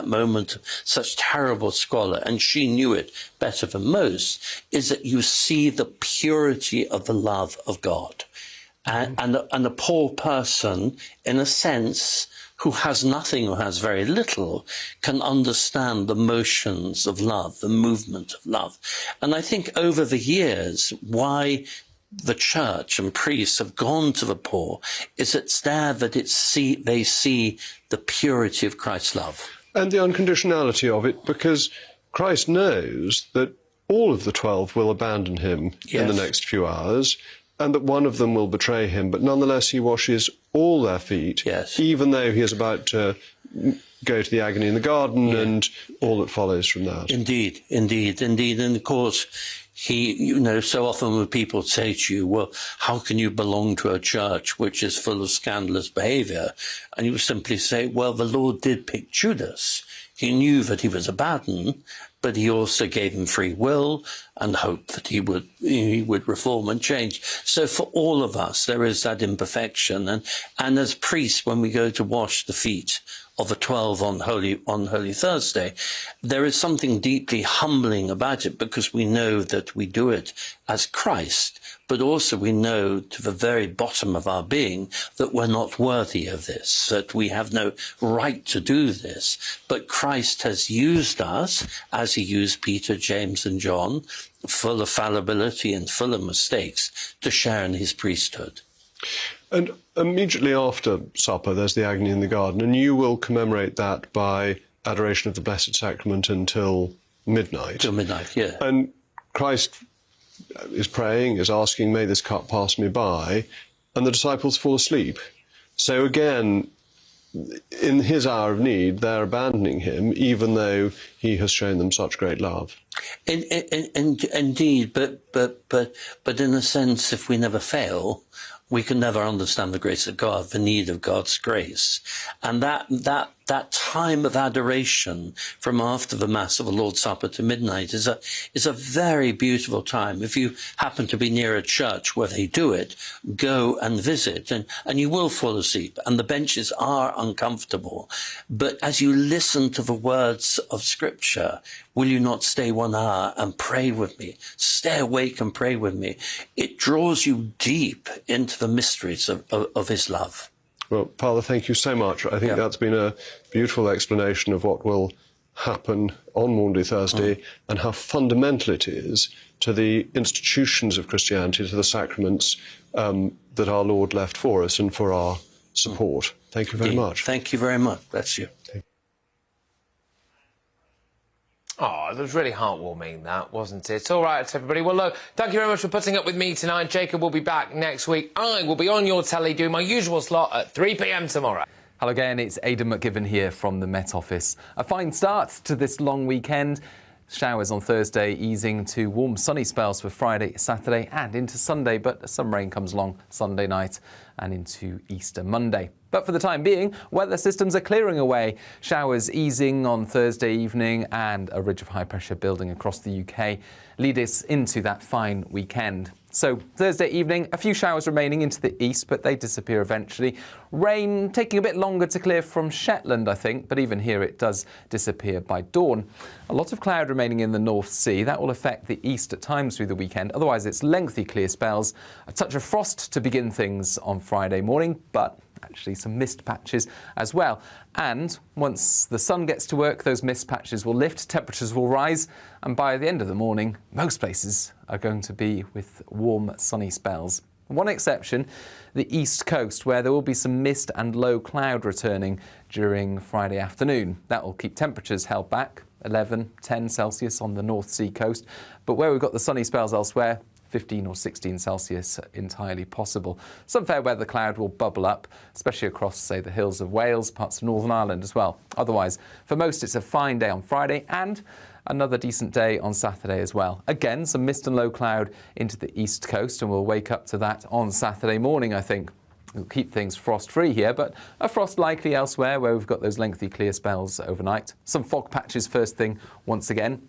of such terrible squalor, and she knew it better than most, is that you see the purity of the love of God. And a poor person, in a sense, who has nothing or has very little, can understand the motions of love, the movement of love. And I think over the years, why the church and priests have gone to the poor is it's there that they see the purity of Christ's love. And the unconditionality of it, because Christ knows that all of the 12 will abandon him in the next few hours, and that one of them will betray him, but nonetheless he washes all their feet, even though he is about to go to the agony in the garden and all that follows from that. Indeed. And of course, so often when people say to you, well, how can you belong to a church which is full of scandalous behaviour? And you simply say, well, the Lord did pick Judas. He knew that he was a bad one, but he also gave him free will and hope that he would reform and change. So for all of us, there is that imperfection. And as priests, when we go to wash the feet of the 12 on Holy Thursday, there is something deeply humbling about it, because we know that we do it as Christ, but also we know to the very bottom of our being that we're not worthy of this, that we have no right to do this. But Christ has used us, as he used Peter, James and John, full of fallibility and full of mistakes, to share in his priesthood. And immediately after supper, there's the agony in the garden, and you will commemorate that by adoration of the Blessed Sacrament until midnight. Till midnight, yeah. And Christ is praying, is asking, may this cup pass me by, and the disciples fall asleep. So again, in his hour of need, they're abandoning him, even though he has shown them such great love. Indeed, but in a sense, if we never fail, we can never understand the grace of God, the need of God's grace. And that time of adoration from after the Mass of the Lord's Supper to midnight is a very beautiful time. If you happen to be near a church where they do it, go and visit, and you will fall asleep, and the benches are uncomfortable. But as you listen to the words of Scripture, will you not stay 1 hour and pray with me? Stay awake and pray with me. It draws you deep into the mysteries of his love. Well, Father, thank you so much. I think that's been a beautiful explanation of what will happen on Maundy Thursday and how fundamental it is to the institutions of Christianity, to the sacraments that our Lord left for us and for our support. Thank you very much. Thank you very much. Bless you. Oh, it was really heartwarming, that, wasn't it? All right, everybody. Well, look, thank you very much for putting up with me tonight. Jacob will be back next week. I will be on your telly doing my usual slot at 3 p.m. tomorrow. Hello again, it's Aidan McGivern here from the Met Office. A fine start to this long weekend. Showers on Thursday, easing to warm sunny spells for Friday, Saturday and into Sunday, but some rain comes along Sunday night and into Easter Monday. But for the time being, weather systems are clearing away. Showers easing on Thursday evening and a ridge of high pressure building across the UK lead us into that fine weekend. So Thursday evening, a few showers remaining into the east, but they disappear eventually. Rain taking a bit longer to clear from Shetland, I think, but even here it does disappear by dawn. A lot of cloud remaining in the North Sea. That will affect the east at times through the weekend. Otherwise, it's lengthy clear spells. A touch of frost to begin things on Friday morning, but actually some mist patches as well. And once the sun gets to work, those mist patches will lift, temperatures will rise, and by the end of the morning, most places are going to be with warm, sunny spells. One exception, the east coast, where there will be some mist and low cloud returning during Friday afternoon. That will keep temperatures held back, 11, 10 Celsius on the North Sea coast. But where we've got the sunny spells elsewhere, 15 or 16 Celsius entirely possible. Some fair weather cloud will bubble up, especially across, say, the hills of Wales, parts of Northern Ireland as well. Otherwise, for most, it's a fine day on Friday and another decent day on Saturday as well. Again, some mist and low cloud into the east coast, and we'll wake up to that on Saturday morning, I think. We'll keep things frost-free here, but a frost likely elsewhere where we've got those lengthy clear spells overnight. Some fog patches first thing once again.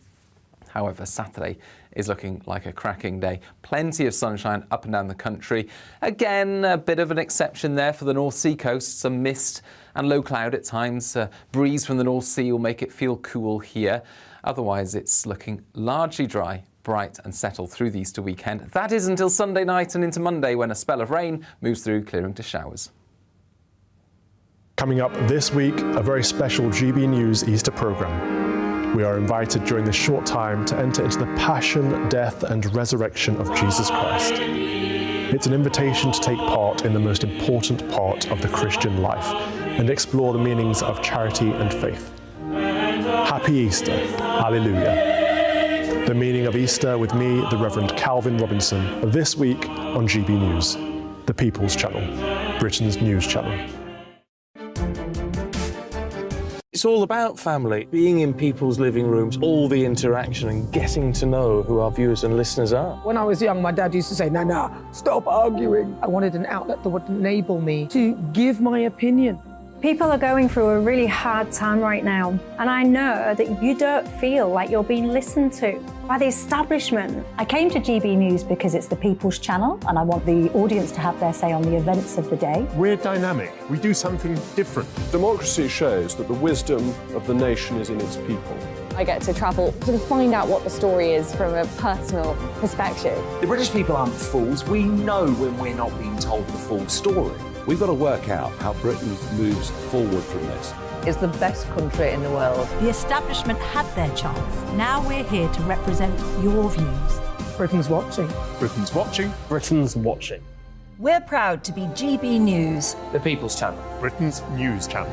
However, Saturday is looking like a cracking day. Plenty of sunshine up and down the country. Again, a bit of an exception there for the North Sea coast. Some mist and low cloud at times. Breeze from the North Sea will make it feel cool here. Otherwise, it's looking largely dry, bright and settled through the Easter weekend. That is until Sunday night and into Monday, when a spell of rain moves through, clearing to showers. Coming up this week, a very special GB News Easter programme. We are invited during this short time to enter into the passion, death and resurrection of Jesus Christ. It's an invitation to take part in the most important part of the Christian life and explore the meanings of charity and faith. Happy Easter. Alleluia. The meaning of Easter with me, the Reverend Calvin Robinson, this week on GB News, the People's Channel, Britain's news channel. It's all about family, being in people's living rooms, all the interaction and getting to know who our viewers and listeners are. When I was young, my dad used to say, "No, stop arguing." I wanted an outlet that would enable me to give my opinion. People are going through a really hard time right now, and I know that you don't feel like you're being listened to by the establishment. I came to GB News because it's the people's channel, and I want the audience to have their say on the events of the day. We're dynamic. We do something different. Democracy shows that the wisdom of the nation is in its people. I get to travel to find out what the story is from a personal perspective. The British people aren't fools. We know when we're not being told the full story. We've got to work out how Britain moves forward from this. Is the best country in the world. The establishment had their chance. Now we're here to represent your views. Britain's watching. Britain's watching. Britain's watching. We're proud to be GB News. The People's Channel. Britain's news channel.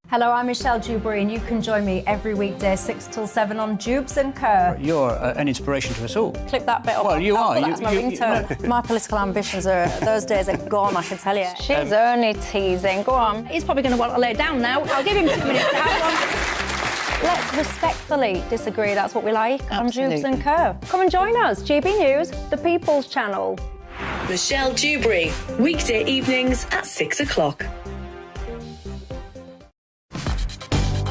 Hello, I'm Michelle Dewberry, and you can join me every weekday 6 till 7 on Dubes and Kerr. You're an inspiration to us all. Clip that bit up. Well, you are. That's my ringtone. My political ambitions those days are gone, I can tell you. She's only teasing. Go on. He's probably going to want to lay down now. I'll give him 2 minutes to have one. Let's respectfully disagree. That's what we like on Dubes and Kerr. Come and join us. GB News, the People's Channel. Michelle Dewberry, weekday evenings at 6 o'clock.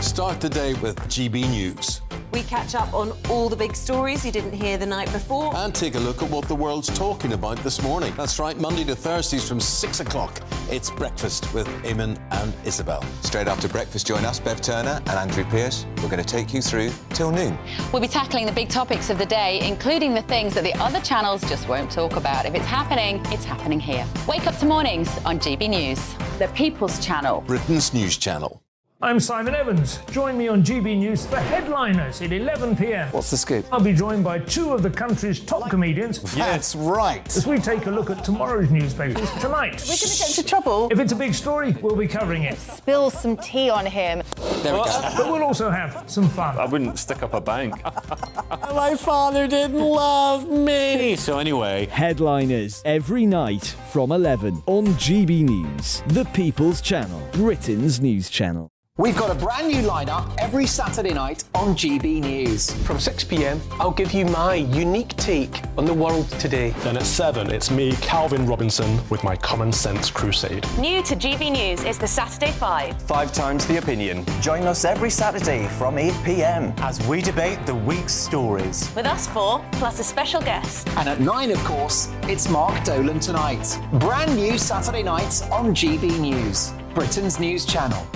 Start the day with GB News. We catch up on all the big stories you didn't hear the night before. And take a look at what the world's talking about this morning. That's right, Monday to Thursdays from 6 o'clock. It's Breakfast with Eamon and Isabel. Straight after breakfast, join us, Bev Turner and Andrew Pearce. We're going to take you through till noon. We'll be tackling the big topics of the day, including the things that the other channels just won't talk about. If it's happening here. Wake up to mornings on GB News, the People's Channel. Britain's news channel. I'm Simon Evans. Join me on GB News for Headliners at 11 p.m. What's the scoop? I'll be joined by 2 of the country's top comedians. That's right. As we take a look at tomorrow's newspapers tonight. We're going to get into trouble. If it's a big story, we'll be covering it. Spill some tea on him. There we go. But we'll also have some fun. I wouldn't stick up a bank. My father didn't love me. So anyway. Headliners every night from 11 on GB News, the People's Channel, Britain's news channel. We've got a brand new lineup every Saturday night on GB News. From 6 p.m, I'll give you my unique take on the world today. Then at 7, it's me, Calvin Robinson, with my Common Sense Crusade. New to GB News is the Saturday 5. 5 times the opinion. Join us every Saturday from 8 p.m. as we debate the week's stories. With us 4, plus a special guest. And at 9, of course, it's Mark Dolan Tonight. Brand new Saturday nights on GB News, Britain's news channel.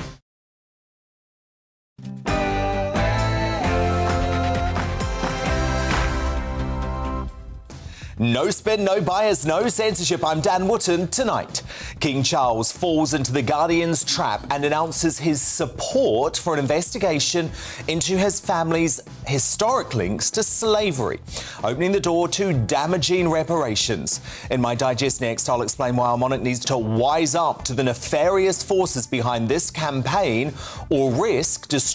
No spin, no bias, no censorship. I'm Dan Wootton. Tonight, King Charles falls into the Guardian's trap and announces his support for an investigation into his family's historic links to slavery, opening the door to damaging reparations. In my digest next, I'll explain why our monarch needs to wise up to the nefarious forces behind this campaign or risk destroying